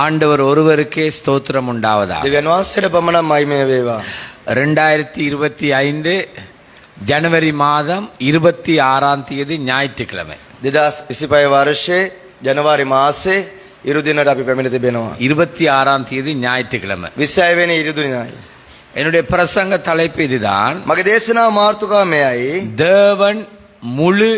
ஆண்டவர் ஒருவருக்கே ஸ்தோத்திரம் உண்டாவதா. දෙවියන් වහන්සේට පමණක් මහිමය වේවා. 2025 ஜனவரி மாதம் 26ஆம் தேதி ஞாயிற்றுக்கிழமை. 2025 වර්ෂයේ ජනවාරි මාසේ ඉරු දිනට අපි පැමිණ තිබෙනවා. 26ஆம் தேதி ஞாயிற்றுக்கிழமை. 26 වෙනි ඉරු දිනයි. என்னுடைய பிரசங்க தலைப்பு இதுதான். මගේ දේශනාව මාතෘකාව මෙයයි. தேவன் முழு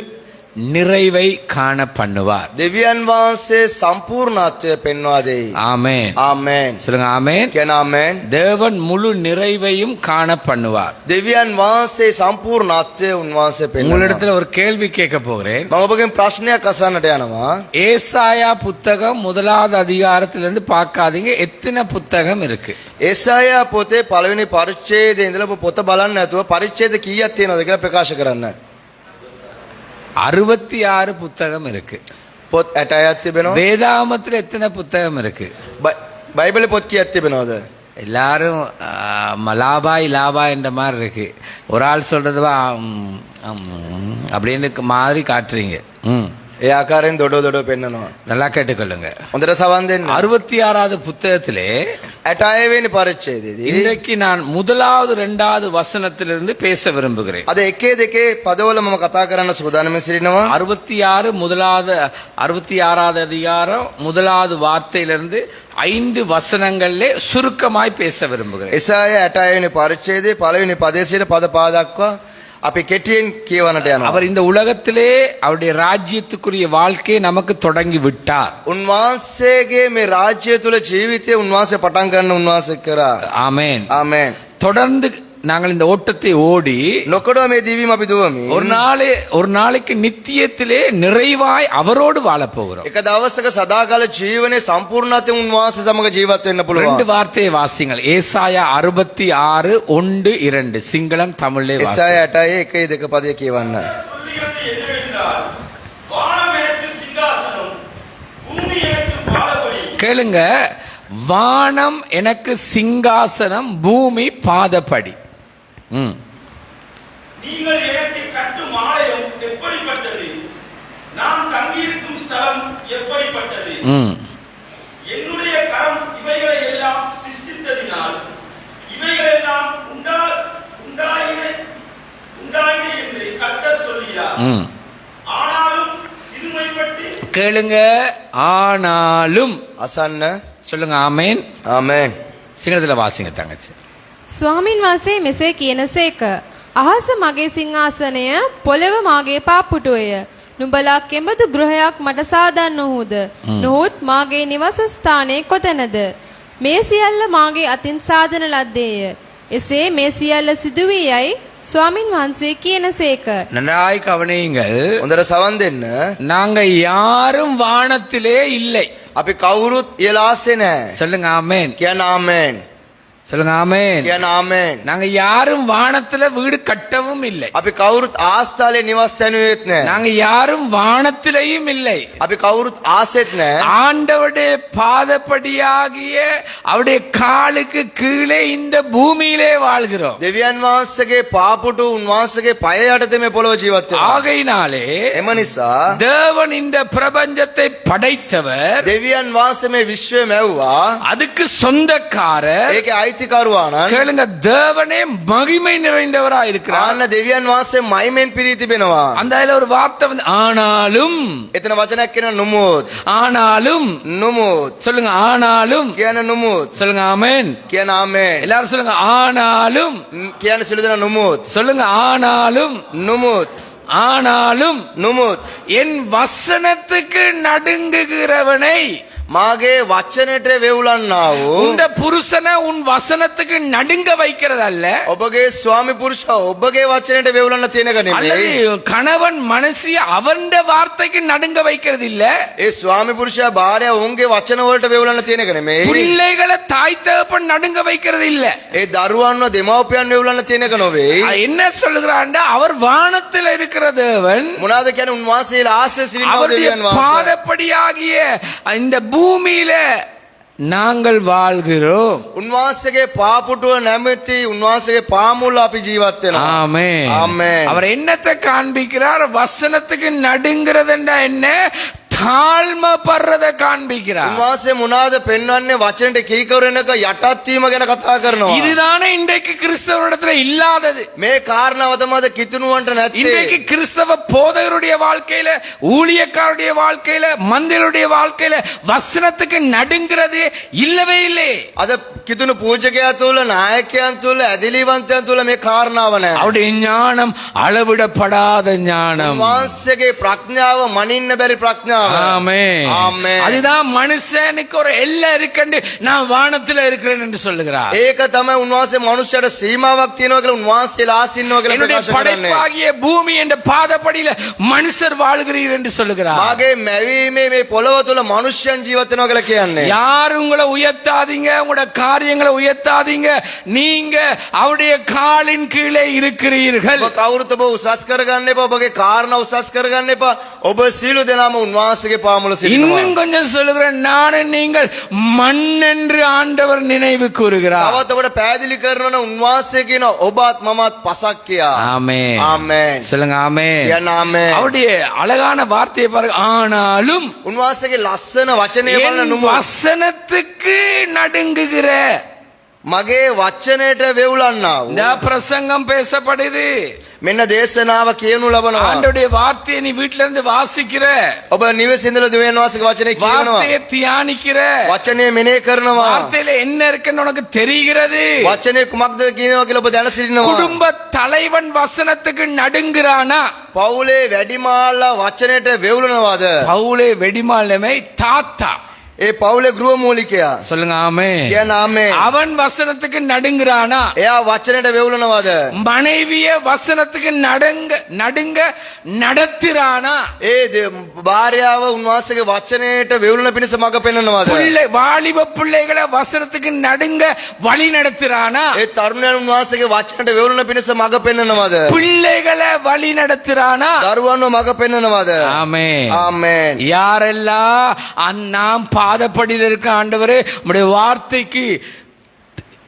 நிறைவை காண பண்ணுவார். දෙවියන් වහන්සේ සම්පූර්ණත්වය පෙන්වා දෙයි. ஆமென். ආමෙන්. சொல்லுங்க ஆமென். කියන ආමෙන්. தேவன் முழு நிறைவையும் காண பண்ணுவார். දෙවියන් වහන්සේ සම්පූර්ණත්වය උන්වහන්සේ පෙන්වනවා. உங்களிடத்துல ஒரு கேள்வி கேட்க போகிறேன். මම ඔබගෙන් ප්‍රශ්නයක් අසන්නට යනවා. ஏசாயா புத்தகம் 1வது அதிகாரத்திலிருந்து பார்க்காதீங்க, எத்தனை புத்தகம் இருக்கு. ඒසායා පොතේ පළවෙනි පරිච්ඡේදයේ ඉඳලා ඔබ පොත බලන්න නැතුව පරිච්ඡේද කීයක් තියෙනවද කියලා ප්‍රකාශ කරන්න. 66 புத்தகம் இருக்கு. පොත් 60ක් තිබෙනවා. வேதாகமத்துல எத்தனை புத்தகம் இருக்கு. බයිබලේ පොත් කීයක් තිබෙනවද? எல்லாரும் லாபாய் லாபாய் என்ற மாதிரி இருக்கு. ஒரு ஆள் சொல்றது அப்படின்னு மாதிரி காட்டுறீங்க. ඒ ආකාරයෙන් දොඩ පෙන්නනවා. நல்லா கேட்டுக்கொள்ளுங்க. හොඳට සවන් දෙන්න. 66வது புத்தகத்திலே 60 වෙනි පරිච්ඡේදයේදී இன்றைக்கு நான் 1வது 2வது வசனத்திலிருந்து பேச விரும்புகிறேன். අද 1 2 පදවල මම කතා කරන්න සූදානම් සිටිනවා. 66வது அதிகாரம் 1வது வார்த்தையிலிருந்து 5 வசனங்களிலே சுருக்கமாய் பேச விரும்புகிறேன். ඒසායා 60 වෙනි පරිච්ඡේදයේ පළවෙනි පදයේ සිට පද 5 දක්වා අපි කෙටියෙන් කියවන්නට යනවා. அவர் இந்த உலகத்திலே அவருடைய ராஜ்யத்துக்குரிய வாழ்க்கையை நமக்கு தொடங்கி விட்டார். උන්වහන්සේගේ මේ රාජ්‍ය තුල ජීවිතය උන්වහන්සේ පටන් ගන්න උන්වහන්සේ කරා. ஆமென். ආමෙන්. தொடர்ந்து நாங்கள் இந்த ஓட்டத்தை ஓடி නොකඩ මේ දිවීම අපි දුවමි. ஒரு நாளைக்கு நித்தியத்திலே நிறைவாய் அவரோடு வாழப் போகிறோம். එක දවසක සදාකාල ජීවනයේ සම්පූර්ණත්වයෙන් උන්වහන්සේ සමග ජීවත් වෙන්න පුළුවන්. ரெண்டு வார்த்தையை வாசிங்கள். ஏசாயா 66:1-2 சிங்களம் தமிழ்லே வாசிங்க. ඒසායා 60 1 2 පදයේ කියවන්න. கேளுங்க. வானம் எனக்கு சிங்காசனம், பூமி பாதப்படி. நீங்கள் எனக்கு கட்டும் ஆலயம் எப்படிப்பட்டது, நான் தங்கியிருக்கும் ஸ்தலம் எப்படிப்பட்டது. என்னுடைய கரம் இவைகளை எல்லாம் சிருஷ்டித்ததினால் இவைகள் எல்லாம் உண்டாயின என்று கர்த்தர் சொல்கிறார். ஆனாலும் சிறுமைப்பட்டு கேளுங்க. ஆனாலும் අසන්න. சொல்லுங்க ஆமென். ආමෙන්. සිංහලத்துல வாசிங்க தங்கச்சி. ස්වාමින් වහන්සේ මෙසේ කියනසේක. අහස මගේ සිංහාසනය, පොළව මාගේ පාපුටුවය. නුඹලා කෙබඳු ගෘහයක් මට සාදන්නහුද? නොහොත් මාගේ නිවස ස්ථානයේ කොතැනද? මේ සියල්ල මාගේ අතින් සාදන ලද්දේය. එසේ මේ සියල්ල සිදු වී යයි ස්වාමින් වහන්සේ කියනසේක. நன்றாய் கவனியுங்கள். හොඳට සවන් දෙන්න. நாங்க யாரும் வானத்திலே இல்லை. අපි කවුරුත් ඉහළාසේ නැහැ. சொல்லுங்க ஆமென். කියන ආමෙන්. சொல்லுங்க ஆமென். කියන ආමෙන්. நாங்க யாரும் வானத்துல வீடு கட்டவும் இல்லை. අපි කවුරුත් ආස්ථාලේ නිවාස තැනුවේත් නැහැ. நாங்க யாரும் வானத்திலேயும் இல்லை. අපි කවුරුත් ආසෙත් නැහැ. ஆண்டவருடைய பாதப்படியாகிய அவருடைய காலுக்கு கீழே இந்த பூமியிலே வாழ்கிறோம். දෙවියන් වහන්සේගේ පාපුටු උන්වහන්සේගේ පය යටතේ මේ පොළොව ජීවත් වෙනවා. ஆகையினாலே එම නිසා தேவன் இந்த பிரபஞ்சத்தை படைத்தவர், දෙවියන් වහන්සේ මේ විශ්වය මැව්වා. அதுக்கு சொந்தக்காரர். ඒකේ අයිතිකරුවාණන්. கேளுங்க. தேவனே மகிமை நிறைந்தவரா இருக்கிறார். ආන්න දෙවියන් වහන්සේ මහිමෙන් පිරී තිබෙනවා. அந்த அதுல ஒரு வார்த்தை வந்து ஆனாலும். එතන වචනයක් කියනවා නුමුත්. ஆனாலும். නුමුත්. சொல்லுங்க ஆனாலும். කියන නුමුත්. சொல்லுங்க ஆமென். කියන ආමෙන්. எல்லாரும் சொல்லுங்க ஆனாலும். කියන සිළු දෙනා නුමුත්. சொல்லுங்க ஆனாலும். නුමුත්. ஆனாலும் නුමුත්. என் வசனத்துக்கு நடுங்குகிறவனை, මාගේ වචනයට වෙවුලන්නා වූ உண்ட புருஷனை உன் வசனத்துக்கு நடுங்க வைக்கிறது அல்ல. ඔබගේ ස්වාමි පුරුෂයා ඔබගේ වචනයට වෙවුලන්න තියෙන එක නෙමෙයි. அல்லது கணவன் மனசி அவன்ட வார்த்தைக்கு நடுங்க வைக்கிறது இல்ல. ඒ ස්වාමி පුරුෂයා භාර්යාව ඔවුන්ගේ වචන වලට වෙවුලන්න තියෙන එක නෙමෙයි. பிள்ளைகளை தாய் தகப்பன் நடுங்க வைக்கிறது இல்ல. ඒ දරුවන්ව දෙමව්පියන් වෙවුලන්න තියෙන එක නොවේ. என்ன சொல்லுகிறான்டா, அவர் வானத்தில் இருக்கிற தேவன், මොනවාද කියන්නේ උන්වහන්සේ ආශ්‍රය සිටින அவருடைய දෙවියන් වහන්සේ. பாதப்படியாகிய இந்த பூமியில நாங்கள் வாழ்கிறோம். උන්වහන්සේගේ පාපුටුව නැමැති උන්වහන්සේගේ පාමුල අපි ජීවත් වෙනවා. ஆமென். ஆமென். அவர் என்னத்தை காண்பிக்கிறார்? வசனத்துக்கு நடுங்கிறதுண்டா என்ன? தாழ்மைப்படுறத காண்பிக்கிறார். උන්වහන්සේ මොනවාද පෙන්වන්නේ? වචනෙට කීකරුවෙනක යටත් වීම ගැන කතා කරනවා. இதுதானே இன்றைக்கு கிறிஸ்தவனிடத்துல இல்லாதது. මේ කාරණාව තමයි කිතුණුවන්ට නැත්තේ. இன்றைக்கு கிறிஸ்தவ போதகருடைய வாழ்க்கையில, ஊழியக்காரருடைய வாழ்க்கையில, மந்திரருடைய வாழ்க்கையில வசனத்துக்கு நடுங்கிறது இல்லவே இல்லை. අද කිතුණු පූජකයා තුළ, නායකයන් තුළ, ඇදිලිවන්තයන් තුළ මේ කාරණාව නැහැ. அவருடைய ஞானம் அளவிடப்படாத ஞானம். උන්වහන්සේගේ ප්‍රඥාව මනින්න බැරි ප්‍රඥාව. ஆமென். ஆமென். அதுதான் மனுஷனுக்கு ஒரு எல்லை இருக்குன்னு நான் வானத்துல இருக்கிறேன் என்று சொல்லுகிறார். ඒක තමයි උන්වහන්සේ මනුෂ්‍යයට සීමාවක් තියෙනවා කියලා උන්වහන්සේලා ආසින්නවා කියලා என்னுடைய ප්‍රකාශ කරන්නේ. படைப்பாகிய பூமி என்ற பாதப்படியில மனுஷர் வாழ்கிறீர் என்று சொல்லுகிறார். මාගේ මැවීමේ මේ පොළව තුළ මනුෂ්‍යයන් ජීවත් වෙනවා කියලා කියන්නේ. யாரும் உங்களை உயர்த்தாதீங்க, உங்களோட காரியங்களை உயர்த்தாதீங்க. நீங்க அவருடைய காலின் கீழே இருக்கிறீர்கள். ඔබ කවුරුත් ඔබ උසස් කරගන්න එපා. ඔබගේ කාරණා උසස් කරගන්න එපා. ඔබ සීල දෙනාම උන්වහන්සේගේ පාමුල සිටිනවා. இன்னும் கொஞ்சம் சொல்லுகிறேன், நானும் நீங்கள் மண் என்று ஆண்டவர் நினைவு கூறுகிறார். තවත් ඔබට පැහැදිලි කරනවා නම් උන්වහන්සේ කියනවා ඔබත් මමත් පසක් කියා. ஆமென். ආමේන්. சொல்லுங்க ஆமென். කියන්න ආමේන්. அவருடைய அழகான வார்த்தையை பாருங்க. ஆனாலும் උන්වහන්සේගේ ලස්සන වචනය බලන என் නුඹ வசனத்துக்கு நடுங்குகிற මගේ වචනයට වෙවුලන්නා වූ இந்த பிரசங்கம் பேசப்படுது. මෙන්න දේශනාව කියනු ලබනවා. ஆண்டவருடைய வார்த்தையை நீ வீட்ல இருந்து வாசிக்கிற, ඔබ නිවසින්දල දෙවියන් වහන්සේගේ වචනේ කියනවා. வார்த்தையை தியானிக்கிற, වචනේ මෙනෙහි කරනවා. வார்த்தையில என்ன இருக்குன்னு உனக்கு தெரிகிறது. වචනේ කුමක්ද කියනවා කියලා ඔබ දැන සිටිනවා. குடும்ப தலைவன் வசனத்துக்கு நடுங்குறானா? පවුලේ වැඩිමාල්ලා වචනයට වෙවුලනවාද? பவுலே வெடிமாலமை தாத்தா. ඒ පවුලේ ගෘහමූලිකයා. சொல்லுங்க ஆமென். කියන්න ආමේන්. அவன் வசனத்துக்கு நடுங்குறானா? එයා වචනයට වෙවුලනවාද? மனைவிய வசனத்துக்கு நடுங்க நடத்துறானா? ඒ භාර්යාව උන්වහන්සේගේ වචනයට වෙවුලන පිණිස මඟ පෙන්වනවාද? வாலிப பிள்ளைகளை வசனத்துக்கு நடுங்க வழி நடத்துறானா? ඒ තරුණයන් උන්වහන්සේගේ වචනයට වෙවුලන පිණිස මඟ පෙන්වනවාද? பிள்ளைகளை வழி நடத்துறானா? දරුවන්ව මඟ පෙන්වනවාද? ஆமென். ආමේன். யாரெல்லாம் நாம் பாதப்படியில் இருக்க ஆண்டவரே உம்முடைய வார்த்தைக்கு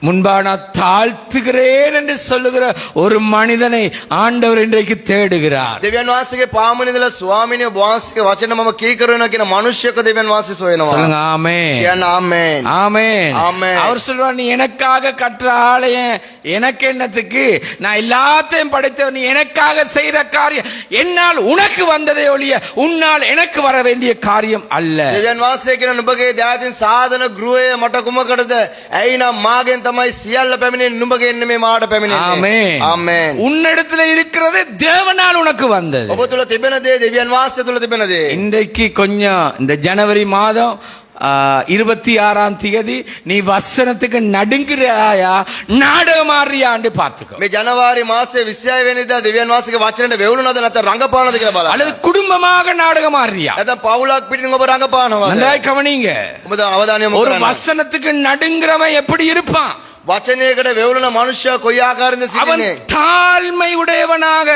முன்பாக நான் தாழ்த்துகிறேன் என்று சொல்லுகிற ஒரு மனிதனை ஆண்டவர் இன்றைக்கு தேடுகிறார். දෙවියන් වහන්සේගේ පාමුණින්දලා ස්වාමීන් වහන්සේගේ වචන මම කීකරු වෙනවා කියන මනුෂ්‍යක දෙවියන් වහන්සේ සොයනවා. சொல்லுங்க ஆமென். කියන්න ආමේන්. ஆமென். ஆமென். அவர் சொல்றார், நீ எனக்காக கற்ற ஆலயம் எனக்கு என்னத்துக்கு? நான் எல்லாத்தையும் படைத்தவன். நீ எனக்காக செய்யற காரியம் என்னால் உனக்கு வந்ததே ஒழிய உன்னால் எனக்கு வர வேண்டிய காரியம் அல்ல. දෙවියන් වහන්සේ කියන නුඹගේ දයාවෙන් සාධන ගෘහය මට කුමකටද? ඇයි නම් මාගෙන් තමයි සියල්ල පැමිණෙන්නේ, නුඹගේ නෙමෙයි මාට පැමිණෙන්නේ. ஆமென். ආමේන්. உன்னிடத்துல இருக்கிறது தேவனால் உனக்கு வந்தது. ඔබ තුල තිබෙන දේ දෙවියන් වහන්සේ තුල තිබෙන දේ. இன்றைக்கு கொஞ்சம் இந்த ஜனவரி மாதம் 26ஆம் தேதி நீ வசனத்துக்கு நடுங்குறாயா நாடகமாறியான்னு பார்த்துக்கோ. මේ ජනවාරි මාසයේ 26 වෙනිදා දෙවියන් වහන්සේගේ වචනයට වෙවුලනද නැත්නම් රංගපානද කියලා බලන්න. அல்லது குடும்பமாக நாடகமாறியா? නැත්නම් පවුලක් පිටින් ඔබ රංගපානවද? நன்றாய் கவனிங்க. ඔබ අවධානය යොමු ஒரு කරන්න. வசனத்துக்கு நடுங்குறவன் எப்படி இருப்பான்? වචනයකට වෙවුලන මනුෂ්‍යයා කොයි ආකාරයෙන්ද அவன் සිටින්නේ? தாழ்மை உடையவனாக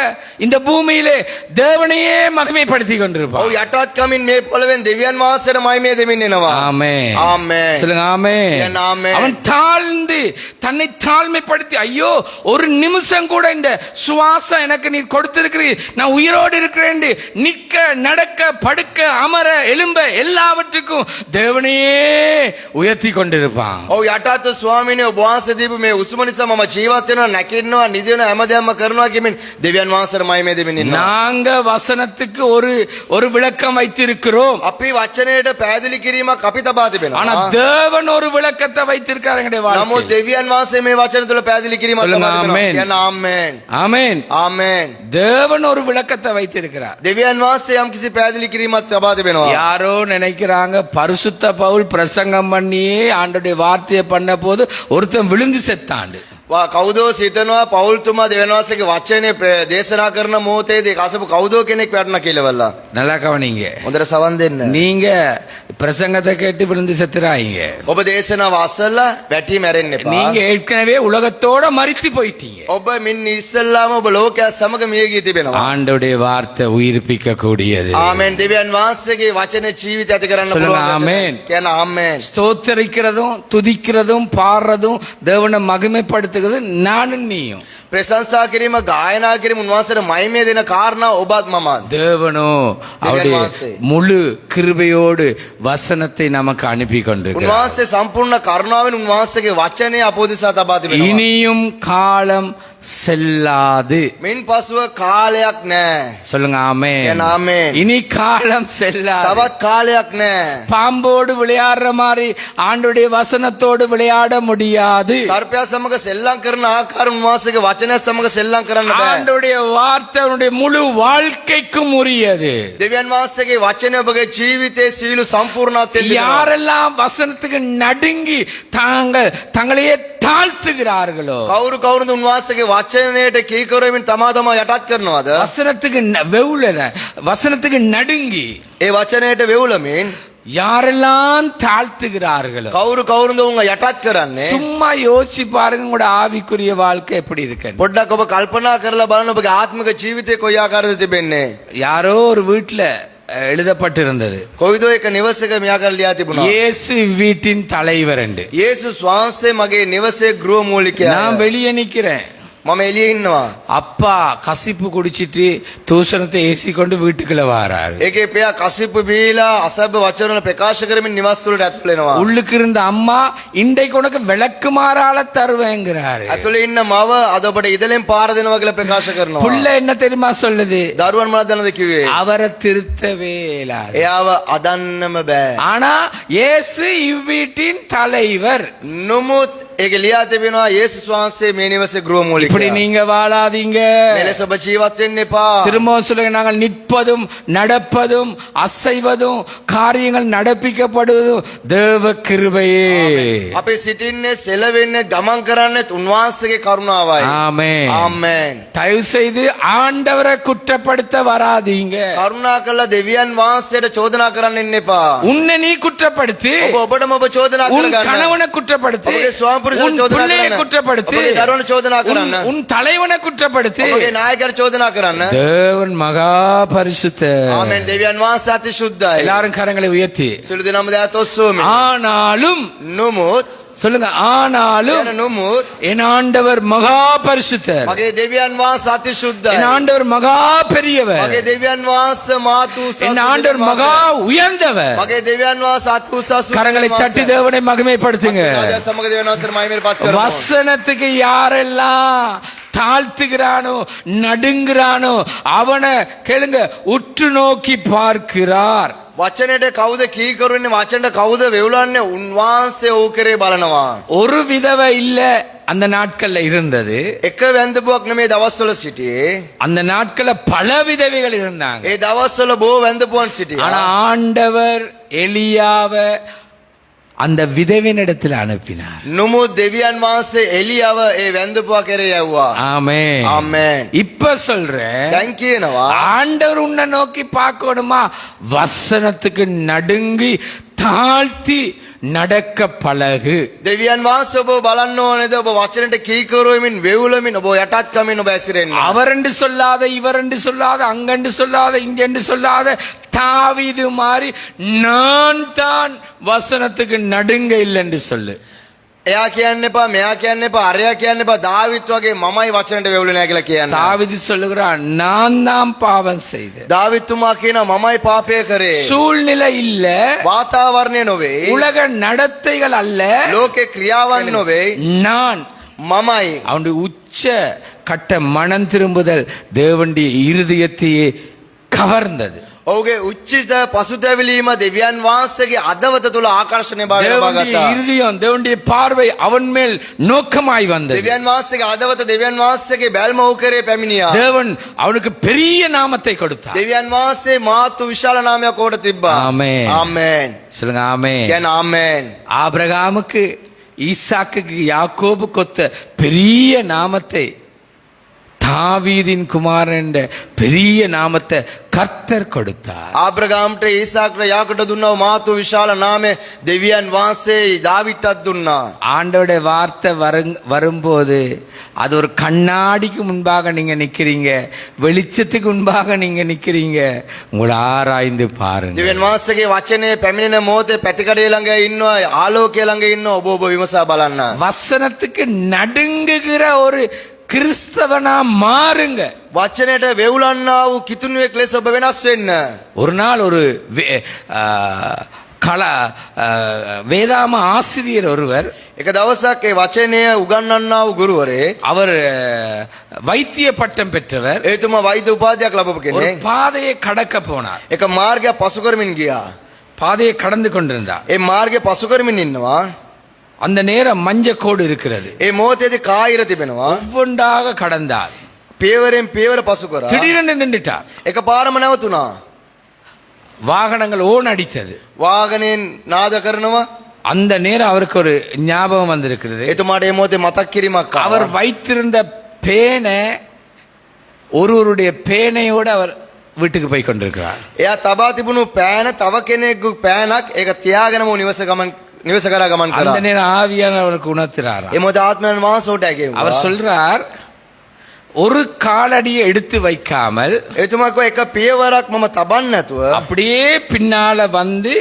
இந்த பூமியிலே தேவனையே மகிமைப்படுத்திக் கொண்டிருப்பான். ඔව් යටත් කමින් මේ පොළවෙන් දෙවියන් වහන්සේට මහිමය දෙමින් එනවා. ஆமென். ආමේன். சொல்லுங்க ஆமென். කියන්න ආමේன். அவன் தாழ்ந்து தன்னை தாழ்மைப்படுத்தி, ஐயோ ஒரு நிமிஷம் கூட இந்த சுவாசம் எனக்கு நீ கொடுத்திருக்கிறீர், நான் உயிரோடு இருக்கிறேன், நிற்க நடக்க படுக்க அமர எலும்ப எல்லாவற்றுக்கும் தேவனையே உயர்த்தி கொண்டிருப்பான். ඔව් යටත් ස්වාමීනි ඔබ වහන්සේ දීපු මේ උසුම නිසා මම ජීවත් වෙනවා, නැකිනවා, නිදිනවා, හැමදේම කරනවා කියමින් දෙවියන් වහන්සේට මහිමය දෙමින් ඉන්නවා. நாங்க வசனத்துக்கு ஒரு விளக்கம் வைத்திருக்கிறோம். අපි වචනයට පැහැදිලි කිරීමක් අපි තබා ஆனா තිබෙනවා. தேவன் ஒரு விளக்கத்தை வைத்திருக்காரு எங்களுடைய නමුත් வாழ்க்கையில். දෙවියන් වහන්සේ මේ වචන තුළ පැහැදිලි කිරීමක් சொல்லுங்க තබා ආමේන්. තිබෙනවා. කියන්න ආමේන්. ஆமென். ආමේන්. தேவன் ஒரு விளக்கத்தை வைத்திருக்கிறார். දෙවියන් වහන්සේ යම් කිසි පැහැදිලි කිරීමක් තබා තිබෙනවා. யாரோ நினைக்கிறாங்க பரிசுத்த பவுல் பிரசங்கம் பண்ணியே ஆண்டோடைய வார்த்தையை பண்ண போது ஒருத்தன் விழுந்து செத்தாண்டு. කවුදෝ සිතනවා පෞල්තුමා දෙවියන් වහන්සේගේ වචනේ දේශනා කරන මොහොතේදී කසපු කවුදෝ කෙනෙක් වැටුණා කියලා. நல்லா கவனிங்க. හොඳට සවන් දෙන්න. நீங்க பிரசங்கத்தை கேட்டு விழுந்து செத்துறாங்க. ඔබ දේශනාව අසලා වැටි මැරෙන්න එපා. நீங்க ஏற்கனவே உலகத்தோட மரித்து போயிட்டீங்க. ඔබ මින් ඉස්සෙල්ලාම ඔබ ලෝකයා සමග මිය ගිය තිබෙනවා. ஆண்டோடைய வார்த்தை உயிர்ப்பிக்க கூடியது. ආමෙන්. දෙවියන් වහන්සේගේ වචනේ ජීවිත ඇති කරන්න சொல்லுங்க පුළුවන්. ஆமென். කියන ආමෙන්. ஸ்தோத்தரிக்கிறதும் துதிக்கிறதும் பாடுறதும் தேவனை மகிமைப்படுத்துகிறதும் பாடுகிறது நானும் நீயும். ප්‍රශංසා කිරීම ගායනා කිරීම උන්වහන්සේට මහිමය දෙන කාරණා ඔබත් මමත්. தேவனோ அவருடைய முழு கிருபையோடு வசனத்தை நமக்கு அனுப்பி கொண்டிருக்கிறார். උන්වහන්සේ සම්පූර්ණ කරුණාවෙන් උන්වහන්සේගේ වචනය අප උදෙසා තබා තිබෙනවා. இனியும் காலம் செல்லாது. මින් පසුව කාලයක් නැහැ. சொல்லுங்க ஆமென். என் ஆமென். இனி காலம் செல்லாது. තවත් කාලයක් නැහැ. பாம்போடு விளையாடுற மாதிரி ஆண்டுடைய வசனத்தோடு விளையாட முடியாது. සර්පයා සමග සෙල්ලම් කරන ආකාර උන්වහන්සේගේ වචනය සමග සෙල්ලම් කරන්න බෑ. ஆண்டுடைய வார்த்தை அவனுடைய முழு வாழ்க்கைக்கும் உரியது. දෙවියන් වහන්සේගේ වචනය ඔබගේ ජීවිතයේ සීළු සම්පූර්ණත්වයෙන් දෙනවා. யாரெல்லாம் வசனத்துக்கு நடுங்கி தங்களையே தாழ்த்துகிறார்களோ, කවුරුද උන්වහන්සේගේ වචනයට කීකරුවෙමින් තමා යටත් කරනවද? வசனத்துக்கு வசனத்துக்கு நடுங்கி ඒ වචනයට වෙවුලමින් யாரெல்லாம் தாழ்த்துகிறார்களோ, කවුරුද උන්ව යටත් කරන්නේ? சும்மா யோசிச்சு பாருங்க உங்களோட ஆவிக்குரிய வாழ்க்கை எப்படி இருக்கு. පොඩ්ඩක් ඔබ කල්පනා කරලා බලන්න ඔබගේ ආත්මික ජීවිතේ කොයි ආකාරද තිබෙන්නේ? யாரோ ஒரு வீட்டுல எழுதப்பட்டிருந்தது, කොයිදෝ එක නිවසක මෙයාකර ලියා තිබුණා. இயேசு வீட்டின் தலைவர் என்று. යේසුස් වහන්සේ මගේ නිවසේ ගෘහ මූලිකයා. நான் வெளியே நிக்கிறேன். මම එළියේ ඉන්නවා. அப்பா கசிப்பு குடிச்சிட்டு தூஷணத்தை ஏசி கொண்டு வீட்டுக்குள்ள வாராரு. ඒකේ පෙයා කසිප්පු බීලා අසභ්‍ය වචන වල ප්‍රකාශ කරමින් නිවස් වලට ඇතුල් වෙනවා. உள்ளுக்கு இருந்த அம்மா இன்றைக்கு உனக்கு விளக்குமாறால தருவேங்கிறாரு. ඇතුලේ ඉන්න මව අද ඔබට ඉදලෙන් පාර දෙනවා කියලා ප්‍රකාශ කරනවා. புள்ள என்ன தெரியுமா சொல்லுது? දරුවන් මොනවද දන්නද කිව්වේ? அவரை திருத்தவே இயலாது. එයාව අදන්නම බෑ. ஆனா இயேசு இவ்வீட்டின் தலைவர். නමුත් ඒක ලියා තිබෙනවා යේසුස් වහන්සේ මේ නිවසේ ගෘහ මූලිකයා. இப்படி நீங்க வாழாதீங்க. මෙලෙස ඔබ ජීවත් වෙන්න එපා. திரும்பவும் சொல்லுங்க, நாங்கள் நிற்பதும் நடப்பதும் அசைவதும் காரியங்கள் நடப்பிக்கப்படுவதும் தேவ கிருபையே. අපි සිටින්නේ සෙලවෙන්නේ ගමන් කරන්නේ උන්වහන්සේගේ කරුණාවයි. ஆமென். ආමෙන්. தயவு செய்து ஆண்டவரை குற்றப்படுத்த வராதீங்க. කරුණා කළා දෙවියන් වහන්සේට චෝදනා කරන්න එන්න එපා. உன்னை நீ குற்றப்படுத்து, ඔබ ඔබටම ඔබ චෝදනා உன் කරගන්න. கணவனை குற்றப்படுத்து, ඔබගේ ස්වාමි පුරුෂයන් உன் චෝදනා பிள்ளையை කරන්න. குற்றப்படுத்து, ඔබගේ දරුවන චෝදනා කරන්න. உன் தலைவனை குற்றப்படுத்து. ඔබගේ නායකයාට චෝදනා කරන්න. தேவன் மகா பரிசுத்த. ආමෙන්. දෙවියන් වහන්සේ අතිශුද්ධයි. எல்லாரும் கரங்களை உயர்த்தி සිළු දෙනාම දයාත් ඔස්සෝමි. ஆனாலும் නමුත් சொல்லுங்க, ஆனாலும் නමුත් என் ஆண்டவர் மகா பரிசுத்தர், මගේ දෙවියන් වහන්සේ අතිශුද්ධයි. என் ஆண்டவர் மகா பெரியவர், මගේ දෙවියන් වහන්සේ මාතු என் ஆண்டவர் மகா உயர்ந்தவர். මගේ දෙවියන් වහන්සේ අත්උසස් கரங்களை தட்டி தேவனை மகிமைப்படுத்துங்க. සමග දෙවියන් වහන්සේ මහිමයට පත් කරනවා. வசனத்துக்கு யாரெல்லாம் தாழ்த்துகிறானோ நடுங்குறானோ அவனை கேளுங்க, உற்று நோக்கி பார்க்கிறார். වචනයට කවුද කීකරු වෙන්නේ? වචනට කවුද වෙවුලන්නේ? උන්වහන්සේ ඔව් කරේ බලනවා. ஒரு விதவை இல்ல அந்த நாட்கள்ல இருந்தது. එක වැන්දපුවක් නෙමේ දවස්වල සිටියේ. அந்த நாட்கள்ல பல விதவைகள் இருந்தாங்க. ඒ දවස්වල බොහෝ වැන්දපුවන් සිටියා. ஆனா ஆண்டவர் எலியாவை அந்த விதவினிடத்தில் அனுப்பினார். නමුත් දෙවියන් වහන්සේ එලියව ඒ වැන්දපුවා කෙරේ යවුවා. ஆமென். ආමෙන්. இப்ப சொல்றேன், දැන් කියනවා ஆண்டவர் உன்னை நோக்கி பார்க்கணுமா? வசனத்துக்கு நடுங்கி தாழ்த்தி நடக்க பழகு. දෙවියන් වහන්සේ ඔබ බලන්න ඕනේද? ඔබ වචනට කීකරු වෙමින් වෙවුලමින් ඔබ යටත් කමින් ඔබ ඇසිරෙන්න. அவரென்று சொல்லாத, இவரென்று சொல்லாத, அங்கென்று சொல்லாத, இங்கென்று சொல்லாத தாவீது மாதிரி நான் தான் வசனத்துக்கு நடுங்க இல்லை என்று சொல்லு. එයා කියන්න එපා, මෙයා කියන්න එපා, අරයා කියන්න එපා. දාවිත් වගේ මමයි වචනට වෙවුලේ නැහැ කියලා කියන්න. தாவீது சொல்லுகிறான், நான் தான் பாவம் செய்தேன். දාවිත් තුමා කියනවා මමයි පාපය කරේ. சூழ்நிலை இல்ல, වාතාවරණය නොවේ, உலக நடத்தைகள் அல்ல, ලෝකේ ක්‍රියාවන් නොවේ, நான். මමයි. அவனுடைய உச்ச கட்ட மனம் திரும்புதல் தேவனுடைய இருதயத்தையே கவர்ந்தது. ඔහුගේ උච්චිත පසුතැවිලීම දෙවියන් වහන්සේගේ අදවත තුල ආකර්ෂණය භාවය ලබා தேவனுடைய ගත්තා. இருதயம், தேவனுடைய பார்வை அவன் மேல் நோக்கமாய் வந்தது. දෙවියන් වහන්සේගේ අදවත දෙවියන් වහන්සේගේ බැල්ම ඔහු කරේ පැමිණියා. தேவன் அவனுக்கு பெரிய நாமத்தை கொடுத்தார். දෙවියන් වහන්සේ මාතු විශාල නාමයක් කොට තිබ්බා. ආමේන්. ආමේන්. சொல்லுங்க ஆமென். කියන ආමේන්. ஆபிரகாமுக்கு ஈசாக்குக்கு யாக்கோபு கொத்த பெரிய நாமத்தை தாவீதின் குமாரன் என்ற பெரிய நாமத்தை கர்த்தர் கொடுத்தார். ආබ්‍රහාම්ට ඊසාක්ට යාකට දුන්නව මාතු විශාල නාමය දෙවියන් වහන්සේ දාවිට්ටත් දුන්නා. ஆண்டவருடைய வார்த்தை வரும்போது அது ஒரு கண்ணாடிக்கு முன்பாக நீங்க நிக்கிறீங்க, வெளிச்சத்துக்கு முன்பாக நீங்க நிக்கிறீங்க. உங்களை ஆராய்ந்து பாருங்க. දෙවියන් වහන්සේගේ වචනේ පැමිණෙන මොහොතේ පැතිකඩේ ළඟ ඉන්නවා, ආලෝකයේ ළඟ ඉන්නවා. ඔබ විමසා බලන්න. வசனத்துக்கு நடுங்குகிற ஒரு கிறிஸ்தவனா மாறுங்க. වචනයට වෙවුලන්නා වූ කිතුණුවෙක් ලෙස ඔබ වෙනස් වෙන්න. ஒரு நாள் ஒரு வேதாம ஆசிரியர் ஒருவர், එක දවසක් ඒ වචනය උගන්වන්නා වූ ගුරුවරයෙක්, அவர் வைத்திய பட்டம் பெற்றவர், එතුමා වෛද්‍ය උපාධියක් ලබපු ஒரு කෙනෙක්, பாதையை கடக்க போனார். එක මාර්ගයක් පසු කරමින් ගියා. பாதையை கடந்து கொண்டிருந்தார். ඒ මාර්ගය පසු කරමින් ඉන්නවා. அந்த நேரம் மஞ்ச கோடு இருக்கிறது. ඒ මොහොතේදී කායිර තිබෙනවා. ஒவ்வொன்றாக கடந்தார். පියවරෙන් පියවර පසු කරා. திடீரென்று நின்றுட்டார். එකපාරම නැවතුණා. வாகனங்கள் ஓன் அடித்தது. වාහනයෙන් නාද කරනවා. அந்த நேரம் அவருக்கு ஒரு ஞாபகம் வந்திருக்கிறது. එතුමාට ඒ මොහොතේ මතක් කිරීමක් ආවා. அவர் வைத்திருந்த பேனை, ஒருவருடைய பேனையோடு அவர் வீட்டுக்கு போய் கொண்டிருக்கிறார். එයා තබා තිබුණු පෑන තව කෙනෙකු පෑනක් ඒක තියාගෙනම නිවස කරා ගමන් அந்த කරා. நேரம் ஆவியானவர் அவருக்கு உணர்த்துறார். ඒ මොහොතේ ආත්මයන් වහන්සේට ඇගෙව්වා. அவர் சொல்றார், ஒரு காலடியை எடுத்து வைக்காமல் එතුමා කිව්වා එක පියවරක් මම තබන්න නැතුව அப்படியே பின்னால வந்து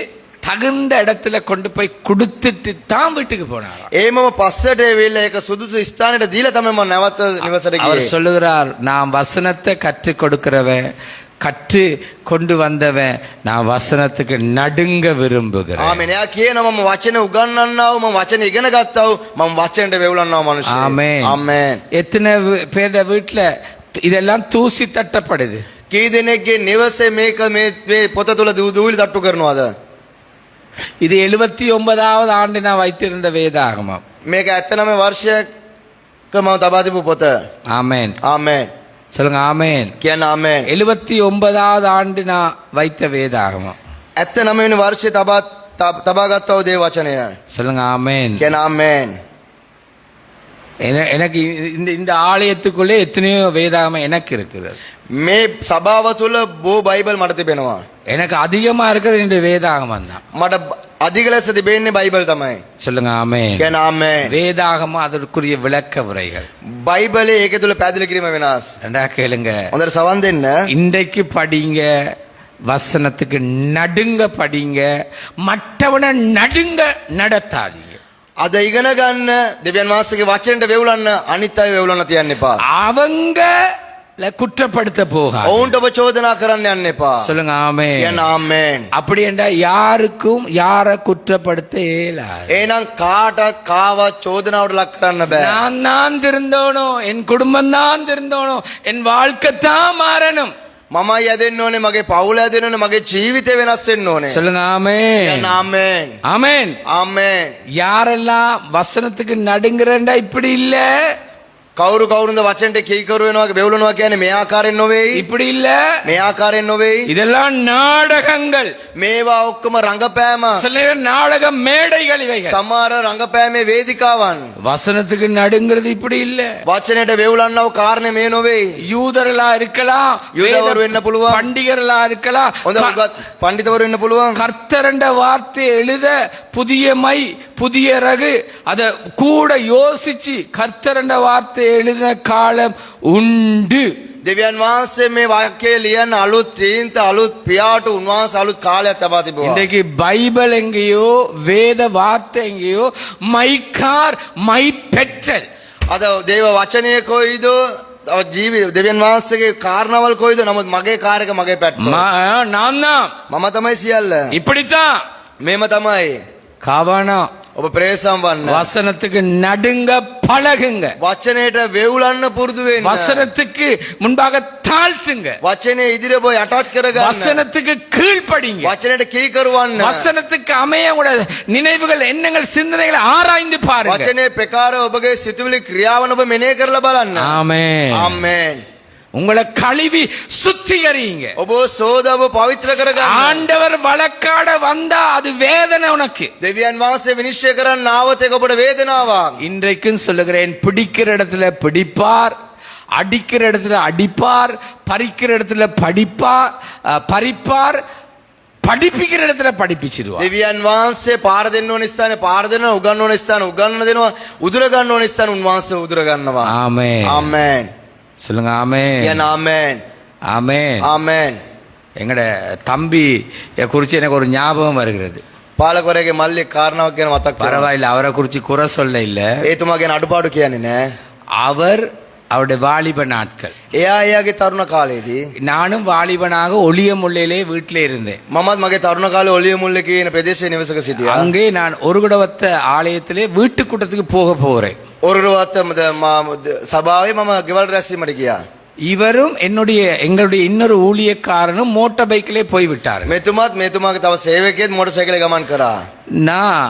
தகுந்த இடத்துல கொண்டு போய் கொடுத்துட்டு தான் வீட்டுக்கு போனார். ඒමම පස්සට වෙල්ල ඒක සුදුසු ස්ථානෙට දීලා තමයි මම නැවත නිවසට அவர் ගියේ. சொல்லுகிறார், நான் வசனத்தை கற்றுக் கொடுக்கிறவன், கற்று கொண்டு வந்தவன், நான் வசனத்துக்கு நடுங்க விரும்புகிறேன். ආමෙන්. එයා කියනවා මම වචන උගන්වන්නා වූ, මම වචන ඉගෙන ගත්තා වූ, මම වචනට වෙවුලන්නා වූ මනුෂ්‍යයෙක්. ஆமென். ආමෙන්. எத்தனை பேர் வீட்டுல இதெல்லாம் தூசி தட்டப்படுது. කී දෙනෙක්ගේ නිවසේ මේක මේ පොත තුල දූවිලි තට්ටු කරනවද? இது 79வது ஆண்டு நான் வைத்திருந்த வேதாகமம். මේක 79 වර්ෂයක මම තබා තිබු පොත. ஆமென். ආමෙන්. சொல்லுங்க ஆமென். කියන්න ආමෙන්. 79வது ஆண்டு நான் வைத்த வேதாகமம். 79 වෙනි වර්ෂයේ තබා ගත්තා වූ දේව වචනය. சொல்லுங்க ஆமென். කියන්න ආමෙන්. எனக்கு இந்த இந்த ஆலயத்துக்குள்ளே எத்தனையோ வேதாகமம் எனக்கு இருக்கிறது. මේ සභාව තුල බෝ බයිබල් මට තිබෙනවා. எனக்கு அதிகமா இருக்கிறது இந்த வேதாகமம் தான். මට අධික ලෙස තිබෙන්නේ බයිබල් තමයි. சொல்லுங்க ஆமென். කියන්න ආමෙන්. வேதாகமம் அதற்குரிய விளக்க உரைகள். බයිබලේ ඒකේ තුල පැහැදිලි කිරීම වෙනස්. ரெண்டா கேளுங்க. හොඳට සවන් දෙන්න. இன்றைக்கு படிங்க, வசனத்துக்கு நடுங்க படிங்க, மற்றவனை நடுங்க நடத்தாதீங்க. අද ඉගෙන ගන්න දෙවියන් වහන්සේගේ වචනෙට වෙවුලන්න අනිත් අය වෙවුලන්න තියන්න එපා. அவங்க குற்றப்படுத்த போகாது. ඔවුන්ට ඔබ චෝදනා කරන්න යන්න එපා. சொல்லுங்க ஆமென். කියන්න ආමෙන්. அப்படி என்றால் யாருக்கும் யாரை குற்றப்படுத்த இயலாது. එහෙනම් කාටවත් කාවත් චෝදනාවට ලක් කරන්න බෑ. நான் தான் திருந்தோணும், என் குடும்பம் தான் திருந்தோணும், என் வாழ்க்கை தான் மாறணும். මමයි යදෙන්න ඕනේ, මගේ පවුල යදෙන්න ඕනේ, මගේ ජීවිතය වෙනස් වෙන්න ඕනේ. சொல்லுங்க ஆமென். කියන්න ආමෙන්. ஆமென். ආමෙන්. யாரெல்லாம் வசனத்துக்கு நடுங்குறேன்டா இப்படி இல்ல, කවුරු කවුරුන්ද වචනට කීකරු වෙනවා වෙවුලනවා කියන්නේ මේ ආකාරයෙන් නොවේයි. இப்படி இல்ல, මේ ආකාරයෙන් නොවේයි. இதெல்லாம் நாடகங்கள். මේවා ඔක්කොම රංගපෑම. சில நேரம் நாடக மேடைகள் இவைகள். සමහර රංගපෑමේ වේදිකාවන්. வசனத்துக்கு நடுங்கிறது இப்படி இல்ல. වචනයට වෙවුලන්නව කාරණේ මේ නොවේයි. யூதர்களா இருக்கலாம், யூதவர் වෙන්න පුළුවන්. பண்டிகர்களா இருக்கலாம். හොඳ උගත් පඬිතුවරු වෙන්න පුළුවන්. கர்த்தரண்ட வார்த்தை எழுத புதிய மை புதிய ரகு அத கூட யோசிச்சு கர்த்தரண்ட வார்த்தை எழுதின காலம் உண்டு. දෙවියන් වහන්සේ මේ වාක්‍යය ලියන අලුත් තීන්ත අලුත් පියාට උන්වහන්සේ අලුත් කාලයක් තබා තිබුවා. இன்றைக்கு பைபிள் எங்கேயோ, வேத வார்த்தை எங்கேயோ, மை கார் மை பெற்றல். අද දේව වචනය කොයිද? දෙවියන් වහන්සේගේ කාරණාවල් කොයිද? නමුත් මගේ කාර් එක මගේ පැට්ටෝ. நான் தான் මම තමයි සියල්ල. இப்படித்தான் මේම තමයි. கவனம். ඔබ ප්‍රේසම් වන්න. வசனத்துக்கு நடுங்க பழகுங்க. වචනයට වෙවුලන්න පුරුදු වෙන්න. வசனத்துக்கு முன்பாக தாழ்த்துங்க. වචනේ ඉදිරිය ඔබ යටත් කරගන්න. வசனத்துக்கு கீழ்ப்படிங்க. වචනයට කිරිකරුවන්න. வசனத்துக்கு அமைய உங்களோட நினைவுகள், எண்ணங்கள், சிந்தனைகளை ஆராய்ந்து பாருங்க. වචනේ ප්‍රකාර ඔබගේ සිතුවිලි ක්‍රියාවන් ඔබ මෙනෙහි කරලා බලන්න. ஆமென். ආමෙන්. உங்களை கழுவி சுத்திகரிங்க. ඔබ සෝදව පවිත්‍ර කරගන්න. ஆண்டவர் வழக்காட வந்தா அது வேதனை உனக்கு. දෙවියන් වහන්සේ විනිශ්චය කරන්න ආවත ඒක ඔබට වේදනාවක්. இன்றைக்கும் சொல்லுகிறேன், பிடிக்கிற இடத்துல பிடிப்பார், அடிக்கிற இடத்துல அடிப்பார், பறிக்கிற இடத்துல பறிப்பார், படிப்பிக்கிற இடத்துல படிப்பிச்சிருவார். දෙවියන් වහන්සේ පාර දෙන්න ඕන ස්ථානේ පාර දෙනවා, උගන්වන්න ඕන ස්ථාන උගන්වන්න දෙනවා, උදුර ගන්න ඕන ස්ථාන උන්වහන්සේ උදුර ගන්නවා. ஆமென். ආමේන්. சொல்லுங்க ஆமென். කියන ආමේන්. ஆமென். ආමේன். எங்கட தம்பி குறிச்சு எனக்கு ஒரு ஞாபகம் வருகிறது. පාලකවරයාගේ මල්ලේ කාරණාවක් ගැන මතක් කරනවා. பரவாயில்ல, அவரை குறிச்சு குறை சொல்ல இல்ல. ඒතුමා ගැන අඩුපාඩු කියන්නේ නෑ. அவர் அவருடைய வாலிப நாட்கள், එයා එයාගේ තරුණ කාලේදී நானும் வாலிபனாக ஒளிய முள்ளையிலே வீட்டிலே இருந்தேன். මමත් මගේ තරුණ කාලේ ඔලිය මුල්ලේ කියන ප්‍රදේශයේ නිවසක සිටියා. அங்கே நான் ஒருகுடவத்த ஆலயத்திலே வீட்டு கூட்டத்துக்கு போக போகிறேன். ඔරුරුවත් සභාවේ මම ගෙවල් රැස්වීමට ගියා. இவரும் எங்களுடைய இன்னொரு ஊழியக்காரனும் மோட்டார் பைக்கிலே போய்விட்டார். මෙතුමාගේ තව සේවකයෙක් මෝටර් සයිකලේ ගමන් කරා. நான்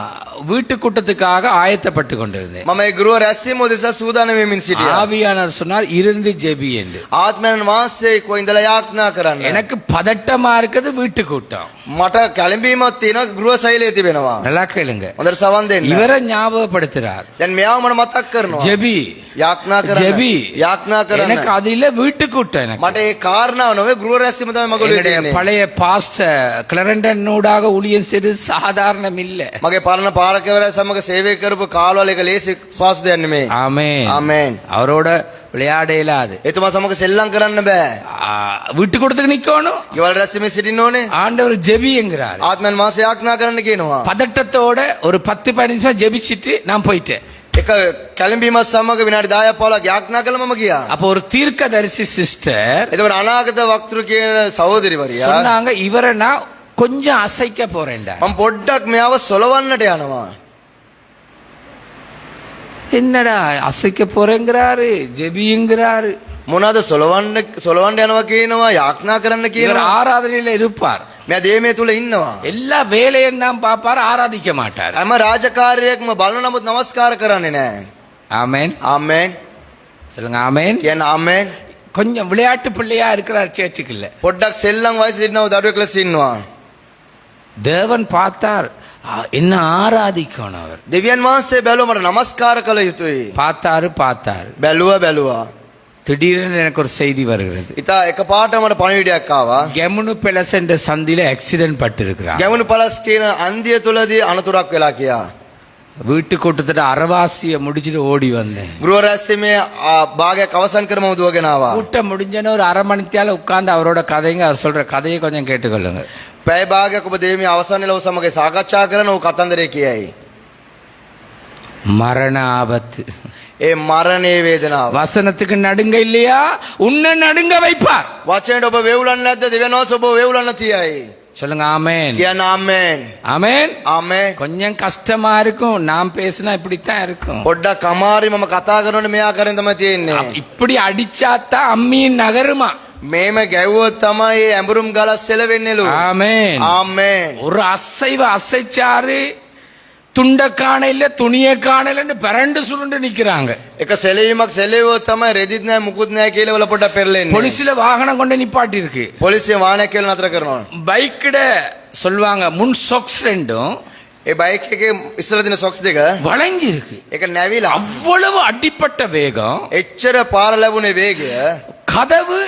வீட்டு கூட்டத்துக்காக ஆயத்தப்பட்டு கொண்டிருந்தேன். මම ඒ ගෘහ රැස්වීම උදෙසා සූදානම් වෙමින් සිටියා. ஆவியானவர் சொன்னார், இருந்து ஜெபி என்று. ආත්මයන් වහන්සේ කො ඉඳලා යාඥා කරන්න. எனக்கு பதட்டமா இருக்குது வீட்டு கூட்டம். මට කැළඹීමක් තියෙනවා ගෘහ සෛලයේ තිබෙනවා. நல்லா கேளுங்க. හොඳට සවන් දෙන්න. இவரை ஞாபகப்படுத்துறார். දැන් මෙයාව මට මතක් කරනවා. ஜெபி, යාඥා කරන්න. ஜெபி. යාඥා කරන්න. எனக்கு அது இல்ல, வீட்டு கூட்டம். எனக்கு මට ඒ කාරණාව නොවේ ගෘහ රැස්වීම තමයි මගලුවේ என்னுடைய තියෙන්නේ. பழைய பாஸ்டர் கிளரண்டன் ஊடாக ஊழியம் செய்து சாதாரணம் இல்ல. මගේ පරණ පාරකවරයා සමග සේවය කරපු කාලවල එක ලේසි පාස් දෙයක් නෙමෙයි. ஆமென். ආමේන්. அவரோட விளையாட இயலாது. එතුමා සමග සෙල්ලම් කරන්න බෑ. வீட்டு கூட்டத்துக்கு நிக்கணும். ගෙවල් රැස්වීමේ සිටින්න ඕනේ. ஆண்டவர் ஜெபி என்கிறார். ආත්මයන් වහන්සේ යාඥා කරන්න කියනවා. பதட்டத்தோட ஒரு 10-15 நிமிஷம் ஜெபிச்சிட்டு நான் போயிட்டேன். එක කැළඹීමත් සමග විනාඩි 10ක් 15ක් යාඥා කළා මම ගියා. அப்போ ஒரு தீர்க்கதரிசி சிஸ்டர் එතකොට අනාගත වක්තෘ කියන සහෝදරිවරියා சொன்னாங்க, இவரை நான் கொஞ்சம் அசைக்க போறேன்டா. මම පොඩ්ඩක් මෙයාව සොලවන්නට යනවා. என்னடா அசைக்க போறேங்கிறாரு, ஜெபிங்கிறாரு. මොනවාද සොලවන්න යනවා කියනවා, යාඥා කරන්න இவர் කියනවා. ஆராதனையில இருப்பார். මෙයා දේමේ තුල ඉන්නවා. எல்லா வேலையும் தான் பார்ப்பார், ஆராதிக்க மாட்டார். හැම රාජකාරියක්ම බලන නමුත් නමස්කාර කරන්නේ නැහැ. ஆமென். ආමේන්. சொல்லுங்க ஆமென். කියන ආමේන්. கொஞ்சம் விளையாட்டு பிள்ளையா இருக்கிறார் சேர்ச்சுக்குள்ள. පොඩ්ඩක් සෙල්ලම් වයසේ ඉන්නව දරුවෙක් ලෙස ඉන්නවා. தேவன் பார்த்தார், என்ன ஆராதிக்கணும் அவர். දෙවියන් වහන්සේ බැලුවා මට නමස්කාර කළ යුතුයි. பார்த்தாரு. බැලුවා. திடீரென எனக்கு ஒரு செய்தி வருகிறது. ඉතා එකපාරට මට පණිවිඩයක් ආවා. கெமுனு பெலஸ் என்ற சந்தில ஆக்சிடென்ட் பட்டு இருக்கிறார். ගැමුණු පළස් කියන අන්දිය තුලදී අනතුරක් වෙලා කියා. வீட்டு கூட்டத்துல அறவாசிய முடிச்சிட்டு ஓடி வந்தேன். ගෘහ රැස්වීමේ භාගයක් අවසන් කරම දුවගෙන ආවා. கூட்டம் முடிஞ்சன ஒரு அரை மணித்தியால உட்கார்ந்து அவரோட கதைங்க, அவர் சொல்ற கதையை கொஞ்சம் கேட்டுக்கொள்ளுங்க. පැය භාගයක් ඔබ දේමේ අවසන් වෙලා ඔබ සමග සාකච්ඡා කරන ඔය කතන්දරේ කියයි. மரண ஆபத்து. ඒ මරණයේ වේදනාව. வசனத்துக்கு நடுங்க இல்லையா, உன்னை நடுங்க வைப்பார். වචනයට ඔබ වේවුලන්නේ නැද්ද? දෙවියන් වහන්සේ ඔබ වේවුලන්න තියයි. சொல்லுங்க ஆமென். කියන ආමේන්. ஆமென். ආමේන්. கொஞ்சம் கஷ்டமா இருக்கும், நாம் பேசினா இப்படித்தான் இருக்கும். පොඩ්ඩක් අමාරුයි මම කතා කරනකොට මේ ආකාරයෙන් තමයි තියෙන්නේ. இப்படி அடிச்சாத்தான் அம்மியின் நகருமா. මේම ගැව්වොත් තමයි ඇඹුරුම් ගලස් සෙලවෙන්නේලු. ஆமென். ආමේන්. ஒரு அசைச்சாரு, துண்ட காணையில துணிய காணையிலன்னு பரண்டு சுருண்டு நிக்கிறாங்க. එක සෙලවීමක් සෙලෙවුවොත් තමයි රෙදිත් නැහැ මුකුත් නැහැ කියලා වල පොඩ්ඩක් පෙරලෙන්නේ. போலீஸ்ல வாகனம் கொண்டு நிப்பாட்டி இருக்கு. පොලිසිය වාහනයක් කියලා නතර කරනවා. பைக்கிட சொல்லுவாங்க முன் சொக்ஸ் ரெண்டும் ඒ බයික් එකේ ඉස්සර දින සොක්ස් දෙක வளைஞ்சி இருக்கு. ඒක නැවිලා அவ்வளவு அடிப்பட்ட வேகம். එච්චර පාර ලැබුණේ වේගය. கதவு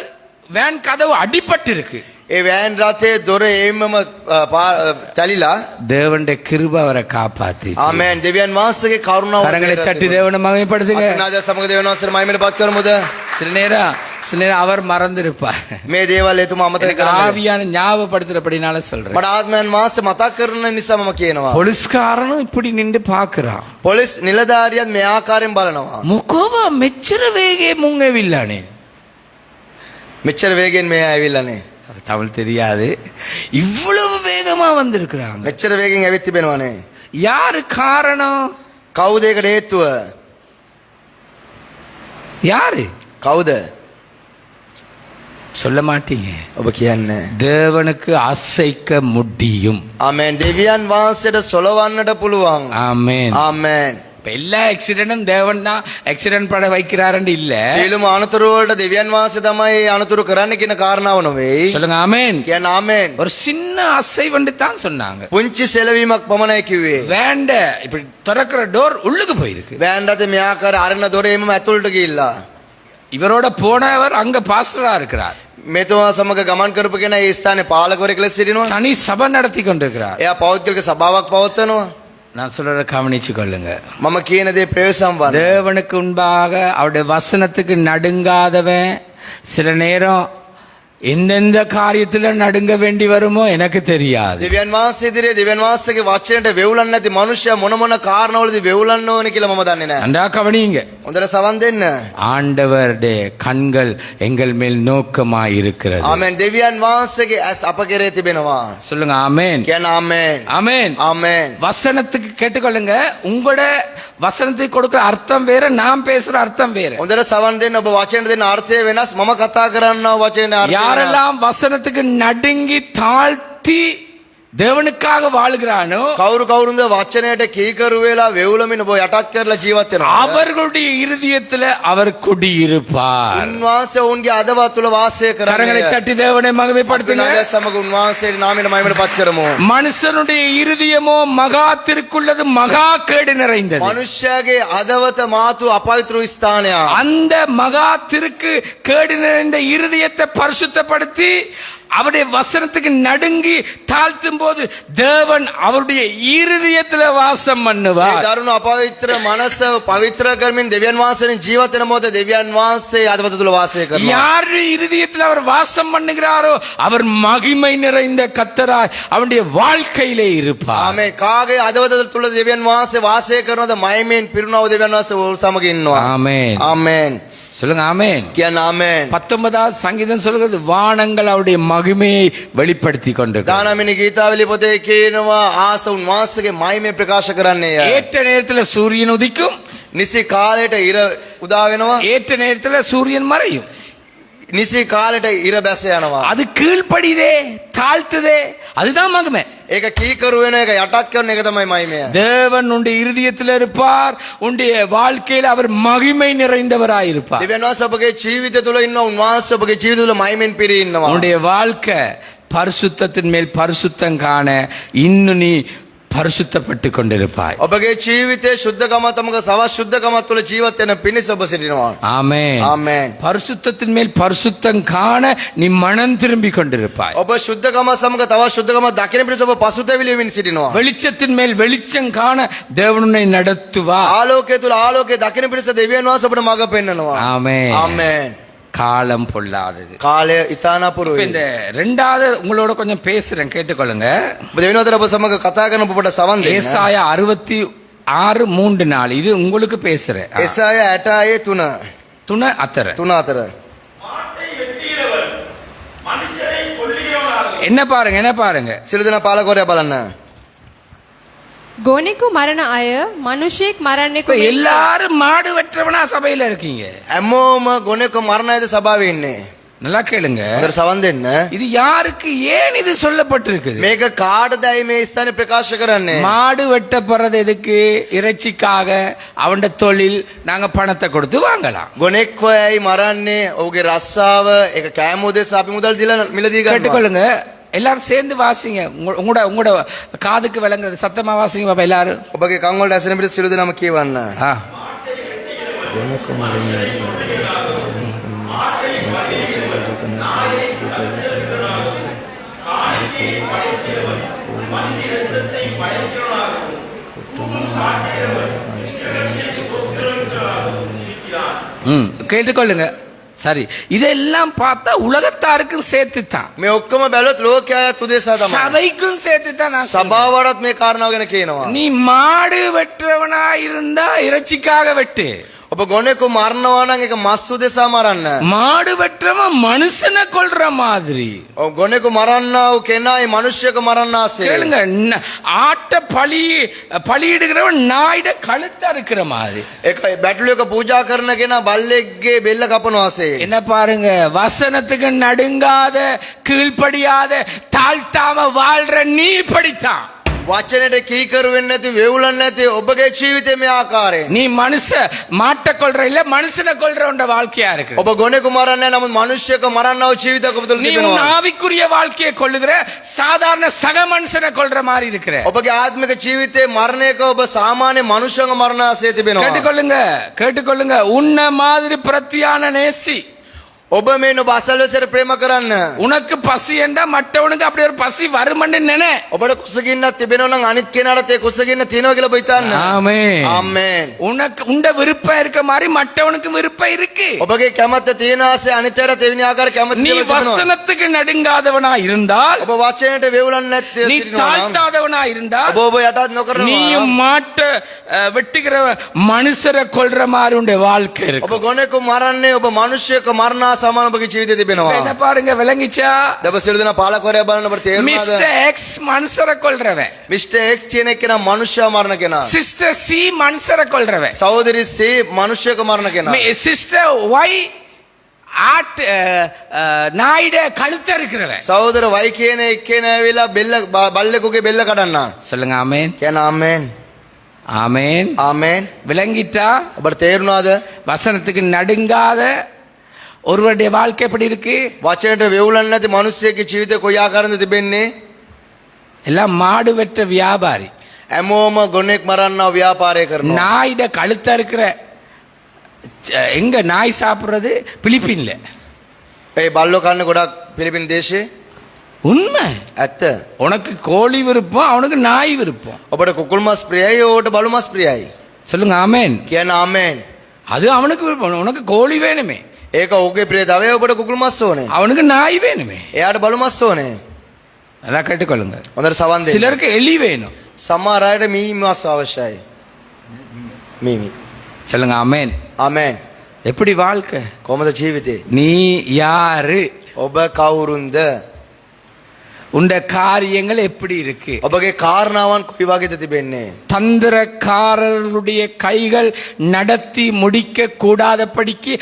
வேன் கதவு அடிபட்டு இருக்கு. ඒ වෑන් රථයේ දොර එයිමම තැලිලා. தேவனுடைய கிருபை அவரை காப்பாத்தி. ආමේන්. දෙවියන් වහන්සේගේ කරුණාව கரங்களை தட்டி தேவனை மகிமைப்படுத்துங்க. අනාද සමග දෙවියන් වහන්සේට මහිමයටපත් කරමුද? சில நேரம் அவர் மறந்திருப்பார். මේ දේවල් එතුමා අමතක කරන්නේ. ஆவியான ஞாபகப்படுத்துறபடினால சொல்றேன். මට ආත්මයන් වහන්සේ මතක් කරන නිසා මම කියනවා. போலீஸ்காரனும் இப்படி நின்று பாக்குறான். පොලිස් නිලධාරියත් මේ ආකාරයෙන් බලනවා. මොකෝබ මෙච්චර වේගේ මුං ඇවිල්ලානේ. මෙච්චර වේගෙන් මේ ඇවිල්ලානේ. தமிழ் தெரியாது. இவ்வளவு வேகமா வந்திருக்கிறாங்க. මෙච්චර වේගෙන් ඇවිත් තිබෙනවනේ. யாரு காரணம்? කවුද ඒකට හේතුව? யாரு? කවුද? சொல்ல மாட்டீங்க. ඔබ කියන්නේ. தேவனுக்கு அசைக்க முடியும். ආමේන්. දෙවියන් වහන්සේට සොලවන්නට පුළුවන්. ஆமென். ආමේන්. எல்லா ஆக்சிடென்டும் தேவன் தான் ஆக்சிடென்ட் பட வைக்கிறாருன்னு இல்ல. සියලුම අනතුරු වලට දෙවියන් වහන්සේ තමයි අනතුරු කරන්න කියන කාරණාව නෙවෙයි. சொல்லுங்க ஆமென். කියන ආමේන්. ஒரு சின்ன அசைவண்டு தான் சொன்னாங்க. පුංචි සෙලවීමක් පමණයි කිව්වේ. வேண்ட இப்படி திறக்கிற டோர் உள்ளுக்கு போயிருக்கு. වෑන් රථේ මේ ආකාර අරන දොරේම ඇතුළට ගිහිල්ලා. இவரோட போனவர் அங்க பாஸ்டரா இருக்கிறார். මෙතුමා සමග ගමන් කරපු කෙනා ඒ ස්ථානයේ පාලකවරයෙක් ලෙස සිටිනවා. தனி சபை நடத்தி கொண்டிருக்கிறார். එයා පෞද්ගලික සභාවක් පවත්වනවා. நான் சொல்றத கவனிச்சு கொள்ளுங்க. මම කියන දේ ප්‍රවේශම් වන්න. தேவனுக்கு முன்பாக அவருடைய வசனத்துக்கு நடுங்காதவன் சில நேரம் எந்தெந்த காரியத்துல நடுங்க வேண்டி வருமோ எனக்கு தெரியாது. දෙවියන් වහන්සේ ඉදිරියේ දෙවියන් වහන්සේගේ වචනයට වෙවුලන්නේ නැති මනුෂ්‍යයා මොන මොන කාරණාවලදී වෙවුලන්න ඕනේ කියලා මම දන්නේ නැහැ. அண்டா கவனிங்க. හොඳට සවන් දෙන්න. ஆண்டவருடைய கண்கள் எங்கள் மேல் நோக்கமாய் இருக்கிறது. ආමෙන්. දෙවියන් වහන්සේගේ ඇස් අප කෙරේ තිබෙනවා. சொல்லுங்க ஆமென். කියන ආමෙන්. ஆமென். ආමෙන්. வசனத்துக்கு கேட்டுக்கொள்ளுங்க. உங்களோட வசனத்துக்கு கொடுக்கிற அர்த்தம் வேற, நான் பேசுற அர்த்தம் வேற. හොඳට සවන් දෙන්න. ඔබ වචන දෙන්න අර්ථය වෙනස්. මම කතා කරනවා වචනේ අර්ථය වෙනස්. யாரெல்லாம் வசனத்துக்கு நடுங்கி தாழ்த்தி தேவனுக்காக வாழ்கிறானோ කවුරු කවුරුන්ද වචනයට කීකරු වෙලා වෙවුලමින් ඔබ යටත් කරලා ජීවත් වෙනවා. அவர்களுடைய இருதயத்துல அவர் குடியிருப்பார். උන්වහන්සේ ඔවුන්ගේ අදවත් තුල වාසය கரங்களை කරන්නේ. தட்டி தேவனை மகிமைப்படுத்துங்க. අපි සමග උන්වහන්සේගේ නාමයෙන් මහිමටපත් කරමු. மனுஷனுடைய இருதயமோ மகாத்திற்குள்ளது மகா கேடு நிறைந்தது. මනුෂ්‍යයාගේ අදවත මාතු අපවිත්‍ර ස්ථානයක්. அந்த மகாத்திற்கு கேடு நிறைந்த இருதயத்தை பரிசுத்தப்படுத்தி அவருடைய வசனத்துக்கு நடுங்கி தாழ்த்தும் போது தேவன் அவருடைய இருதயத்துல வாசம் මේ பண்ணுவார். දරුණු අපවිත්‍ර මනස පවිත්‍ර කරමින් දෙවියන් වහන්සේෙන් ජීවත් වෙන මොහොත දෙවියන් වහන්සේ අදවත තුල වාසය කරනවා. யாரு இருதயத்தில் அவர் வாசம் பண்ணுகிறாரோ அவர் மகிமை நிறைந்த கர்த்தராய் அவருடைய வாழ்க்கையிலே இருப்பார். ආමේ. කාගේ අදවත තුල දෙවියන් වහන්සේ වාසය කරනවද මහිමෙන් පිරුණව දෙවියන් වහන්සේ ඔහු සමග ඉන්නවා. ஆமென். ආමෙන්. சொல்லுங்க ஆமென். කියන ආමෙන්. 19வது சங்கீதம் சொல்கிறது வானங்கள் அவருடைய மகிமையை வெளிப்படுத்தி கொண்டிருக்கிறது. දානමිනි ගීතාවලිය පොතේ කියනවා ආස උන්වහන්සේගේ මහිමේ ප්‍රකාශ කරන්නේය. ஏற்ற நேரத்துல சூரியன் உதிக்கும், නිසි කාලයට ඉර උදා වෙනවා. ஏற்ற நேரத்துல சூரியன் மறையும். නිසි කාලයට ඉර බැස යනවා. அது கீழ்ப்படிதே, தாழ்த்துதே, அதுதான் மகிமை. ඒක කීකරු වෙන එක යටත් කරන එක තමයි මහිමය. தேவன் உன்னுடைய இருதயத்தில் இருப்பார், உன்னுடைய வாழ்க்கையில் அவர் மகிமை நிறைந்தவராய் இருப்பார். දෙවියන් වහන්සේ ඔබගේ ජීවිතය තුල ඉන්න උන්වහන්සේ ඔබගේ ජීවිතය තුල මහිමෙන් පිරී ඉන්නවා. உன்னுடைய வாழ்க்கை பரிசுத்தத்தின் மேல் பரிசுத்தம் காண இன்னும் நீ பரிசுத்தப்பட்டு கொண்டிருப்பாய். ඔබගේ ජීවිතයේ ශුද්ධකමත් සමග සවස් ශුද්ධකමත් තුල ජීවත් වෙන පිණිස ඔබ සිටිනවා. ஆமென். ආමෙන්. பரிசுத்தத்தின் மேல் பரிசுத்தம் காண நீ மனம் திரும்பி கொண்டிருப்பாய். ඔබ ශුද්ධකමත් සමග තවත් ශුද්ධකමත් දකින පිණිස ඔබ පසුතැවිලිමින් සිටිනවා. வெளிச்சத்தின் மேல் வெளிச்சம் காண தேவனை நடத்துவார். ආලෝකයේ තුල ආලෝකයේ දකින පිණිස දෙවියන් වහන්සේ ඔබට මඟ පෙන්වනවා. ஆமென். ආමෙන්. காலம் பொல்லாதது. කාලය ඉතාන இப்ப පුරුයි. இந்த ரெண்டாவது உங்களோட கொஞ்சம் பேசுறேன், கேட்டுக்கொள்ளுங்க. ඔබ දෙවෙනිවතර ඔබ සමග කතා කරන ඔබට සවන් දෙන්න. ஏசாயா 66:3 இது உங்களுக்கு பேசுறேன். එසාය 66:3 துணை அத்தர 3 අතර. மாட்டை வெட்டுகிறவன் மனுஷரை கொல்லுகிறவனாக என்ன பாருங்க, என்ன பாருங்க. සිළු දෙනා පාලකවරයා බලන්න. ගෝනෙකු මරණ අය මිනිසෙක් මරන්නෙකු இப்ப මෙන්ම எல்லாரும் மாடு வெட்டுறவனா சபையில இருக்கீங்க. හැමෝම ගොනෙක මරණයද සභාවේ ඉන්නේ. நல்லா கேளுங்க. හොඳට සවන් දෙන්න. இது யாருக்கு ஏன் இது சொல்லப்பட்டிருக்குது? මේක කාටදයි මේ ස්ථානේ ප්‍රකාශ කරන්නේ? மாடு வெட்டப்படுறது எதுக்கு? இறைச்சிக்காக. அவன் தொழில், நாங்க பணத்தை கொடுத்து வாங்கலாம். ගොනෙක් හොයයි මරන්නේ ඔහුගේ රස්සාව ඒක කෑම උදෙසා අපි මුදල් දීලා මිලදී ගන්නවා. கேட்டுக்கொள்ளுங்க. எல்லாரும் சேர்ந்து வாசிங்க. உங்களோட உங்களோட காதுக்கு விளங்குறது சத்தமா வாசிங்க பாப்பா எல்லாரும். ඔබගේ කන් වලට ඇසෙන පිට සිළු දෙනාම කියවන්න. ஆ. கேட்டுக்கொள்ளுங்க. சரி, இதெல்லாம் பார்த்தா உலகத்தாருக்கும் சேர்த்துத்தான், මේ ඔක්කොම බැලුවොත් ලෝකයාත් උදෙසා තමයි. சபைக்கும் சேர்த்துத்தான். நான் சொல்றேன். සභාවටත් මේ කාරණාව ගැන කියනවා. நீ மாடு வெட்டுறவனா இருந்தா இறைச்சிக்காக வெட்டு. ඔබ ගොනෙකු මරනවා නම් ඒක මස් උදෙසා මරන්න. மாடு வெட்டுறவன் மனுஷனை கொல்ற மாதிரி. ඔව් ගොනෙකු මරන්නා වූ කෙනායි මිනිස්සෙක් මරන්නාසේ. கேளுங்க, ஆட்ட பலியிடுகிறவன் நாயிட கழுத்தா இருக்கிற மாதிரி. ඒක බැටළුවක පූජා කරන කෙනා බල්ලෙක්ගේ බෙල්ල කපනවාසේ. என்ன பாருங்க, வசனத்துக்கு நடுங்காத, கீழ்ப்படியாத, தாழ்த்தாம வாழ்ற நீ படித்தான். වචනයට කීකරු වෙන්නේ නැති වෙවුලන්නේ නැති ඔබගේ ජීවිතේ මේ ආකාරයෙන්. நீ மனுஷ மாட்ட கொல்ற இல்ல மனுஷனை கொல்றவண்ட வாழ்க்கையா இருக்கு. ඔබ ගොනෙකු මරන්නේ නමුත් මිනිස්සෙක් මරන්නව ජීවිතයක් ඔබ තුළ நீ உன் තිබෙනවා. ஆவிக்குரிய வாழ்க்கையை கொல்லுகிற சாதாரண சக மனுஷனை கொல்ற மாதிரி இருக்கிற. ඔබගේ ආත්මික ජීවිතේ මරණයක ඔබ සාමාන්‍ය මනුෂ්‍යව මරණ ආසය තිබෙනවා. கேட்டுக்கொள்ளுங்க உன்ன மாதிரி பிரத்தியான நேசி. ඔබ මේ ඔබ අසල්වැසියට ප්‍රේම කරන්න. உனக்கு பசி என்றா மற்றவனுக்கு அப்படி ஒரு பசி வருமன்னு நினை. ඔබට කුසගින්නක් තිබෙනවා නම් අනිත් කෙනාට ඒ කුසගින්න තියෙනවා කියලා ඔබ හිතන්න. ஆமென். ආමේන්. உனக்கு உண்ட விருப்பம் இருக்க மாதிரி மற்றவனுக்கு விருப்பம் இருக்கு. ඔබගේ කැමැත්ත තියෙන ආසය අනිත්‍යයට තෙවෙනි ආකාර කැමැත්ත நீ තිබෙනවා. வசனத்துக்கு நடுங்காதவனா இருந்தால், ඔබ වචනයට වෙවුලන්නේ නැති நீ සිටිනවා නම් தாழ்த்தாதவனா இருந்தால், ඔබ ඔබ යටත් නොකරනවා. நீயும் மாட்ட வெட்டுகிற மனுஷரை கொல்ற மாதிரி உன்னுடைய வாழ்க்கை இருக்கு. ඔබ ගොනෙකු මරන්නේ ඔබ මිනිස්සෙක් මරණා සමාන ඔබගේ ජීවිතේ இப்ப තිබෙනවා. என்ன பாருங்க, விளங்கிச்சா? දවස් සියලු දෙනා පාලකවරයා බලන ඔබට තේරුණාද? மிஸ்டர் எக்ஸ் மனுஷரை கொல்றவன், මිස්ටර් එක්ස් කියන කෙනා මනුෂ්‍යව මරණ කෙනා. சிஸ்டர் சி மனுஷரை கொல்றவன், සහෝදරි සී මනුෂ්‍යක මරණ කෙනා. சிஸ்டர் ஒய் ஆட் நாயிட கழுத்த இருக்கிறவன். සහෝදර වයි කියන එක්කෙනා ඇවිල්ලා බෙල්ල බල්ලෙකුගේ බෙල්ල කඩන්නා. சொல்லுங்க ஆமென். කියන ආමේන්. ஆமென். ආමේන්. விளங்கிட்டா? ඔබට තේරුණාද? வசனத்துக்கு நடுங்காத ஒருவருடைய வாழ்க்கை எப்படி இருக்கு? වචනයට වෙවුලන්නේ නැති මිනිස්සෙක්ගේ ජීවිතේ කොයි ආකාරයෙන්ද තිබෙන්නේ? எல்லாம் மாடு வெற்ற வியாபாரி, හැමෝම ගොනෙක් මරන්නව ව්‍යාපාරය කරනවා. நாயிட கழுத்த இருக்கிற. எங்க நாய் சாப்பிடுறது? பிலிப்பீன்ல. ඒ බල්ලෝ කන්නේ ගොඩක් පිලිපින් දේශේ. உண்மை. ඇත්ත. உனக்கு கோழி விருப்பம், அவனுக்கு நாய் விருப்பம். ඔබට කුකුල් මස් ප්‍රියයි, ඕකට බලු මස් ප්‍රියයි. சொல்லுங்க ஆமென். කියන ආමේන්. அது அவனுக்கு விருப்பம். உனக்கு கோழி வேணுமே, ඒක ඔහුගේ ප්‍රියතාවය, ඔබට කුකුල් මස් ඕනේ. அவனுக்கு நாய் வேணுமே. එයාට බලු මස් ඕනේ. நல்லா கேட்டுக்கொள்ளுங்க. හොඳට සවන් දෙන්න. சிலருக்கு எலி வேணும். සමහර අයට මී මස් අවශ්‍යයි. මී. சொல்லுங்க ஆமென். ආමේන්. எப்படி வாழ்க்கை? කොහොමද ජීවිතේ? நீ யாரு? ඔබ කවුරුන්ද? உண்ட காரியங்கள் எப்படி இருக்கு? ඔබගේ කාරණාවන් කොයි වගේද තිබෙන්නේ? தந்திரக்காரர்களுடைய கைகள் நடத்தி முடிக்க கூடாதபடிக்கு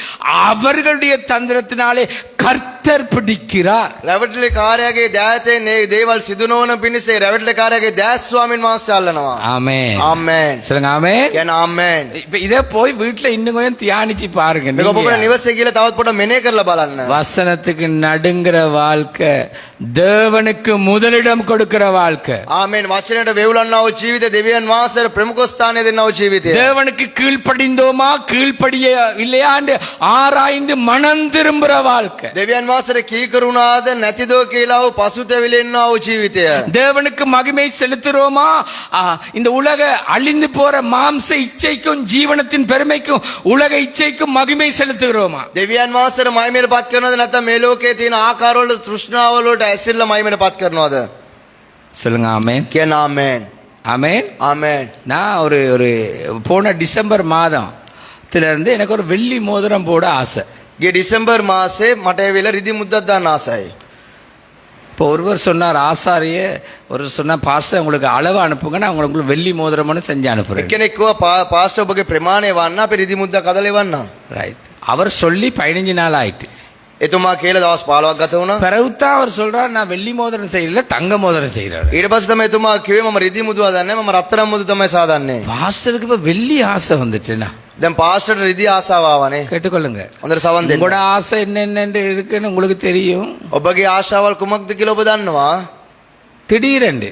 அவர்களுடைய தந்திரத்தினாலே கர்த்தர் பிடிக்கிறார். රැවටිලි කාර්යයේ දෑතේ මේ දේවල් සිදු නොවන පිණිස රැවටිලි කාර්යයේ දෑස් ස්වාමීන් වහන්සේ අල්ලනවා. ஆமென். ආමේන්. சொல்லுங்க ஆமென். කියන ආමේන්. இப்ப இத போய் வீட்ல இன்னும் கொஞ்சம் தியானிச்சு பாருங்க. මේක ඔබ நீங்க නිවසේ කියලා තවත් පොඩ මෙනෙහි කරලා බලන්න. வசனத்துக்கு நடுங்கிற வாழ்க்கை, தேவனுக்கு முதலிடம் கொடுக்கிற வாழ்க்கை, ආමේන්. වචනයට වෙවුලන්නා වූ ජීවිතය, දෙවියන් වහන්සේට ප්‍රමුඛ ස්ථානය දෙන්නා වූ ජීවිතය. தேவனுக்கு கீழ்ப்படிந்தோமா கீழ்ப்படிய இல்லையாண்டு ஆராய்ந்து மனம் திரும்புற வாழ்க்கை, දෙවියන් වහන්සේට කීකරුණාද නැතිද කියලා වූ පසුතැවිලෙන්නා වූ ජීවිතය. தேவனுக்கு மகிமை செலுத்துறோமா இந்த உலக அழிந்து போற மாம்ச இச்சைக்கும் ஜீவனத்தின் பெருமைக்கும் உலக இச்சைக்கும் மகிமை செலுத்துகிறோமா? දෙවියන් වහන්සේට මහිමයට පත් කරනවද නැත්නම් මේ ලෝකයේ තියෙන ආකාරවල තෘෂ්ණාවල වලට ඇසිරලා මහිමයට පත් කරනවද? சொல்லுங்க ஆமென். කියන ආමේන්. ஆமென். ආමේන්. நான் ஒரு ஒரு போன டிசம்பர் மாதத்துல இருந்து எனக்கு ஒரு வெள்ளி மோதிரம் போட ஆசை. ගිය ඩිසෙම්බර් මාසේ මට ඇවිල්ලා රිදි මුද්දක් දාන්න ආසයි. இப்போ ஒருவர் சொன்னார், ஆசாரியே ஒரு சொன்னா பாஸ்டர் உங்களுக்கு அளவு அனுப்புங்க, நான் உங்களுக்கு வெள்ளி மோதிரம்னு செஞ்சு அனுப்புறேன். එක්කෙනෙක් කිව්වා පාස්ටර් ඔබගේ ප්‍රමාණය වන්න අපි රිදි මුද්දක් හදලා එවන්නම්. ரைட். அவர் சொல்லி 15 நாள் ஆயிட்டு. එතුමා කියලා දවස් 15ක් ගත වුණා. பிறகுதான் அவர் சொல்றார், நான் வெள்ளி மோதிரம் செய்யல, தங்க மோதிரம் செய்யறாரு. ඊට පස්සේ තමයි එතුමා කිව්වේ මම රිදි මුදුව හදන්නේ, මම රත්තරන් මුදුව තමයි සාදන්නේ. பாஸ்டருக்கு இப்ப வெள்ளி ஆசை வந்துச்சுன்னா දැන් පාස්ටර්ට රිදි ආසාව ආවනේ. கேட்டுக்கொள்ளுங்க. හොඳට සවන් දෙන්න. உங்களோட ஆசை என்னென்னு இருக்குன்னு உங்களுக்கு தெரியும். ඔබගේ ආශාවල් කුමක්ද කියලා ඔබ දන්නවා? திடீரென்று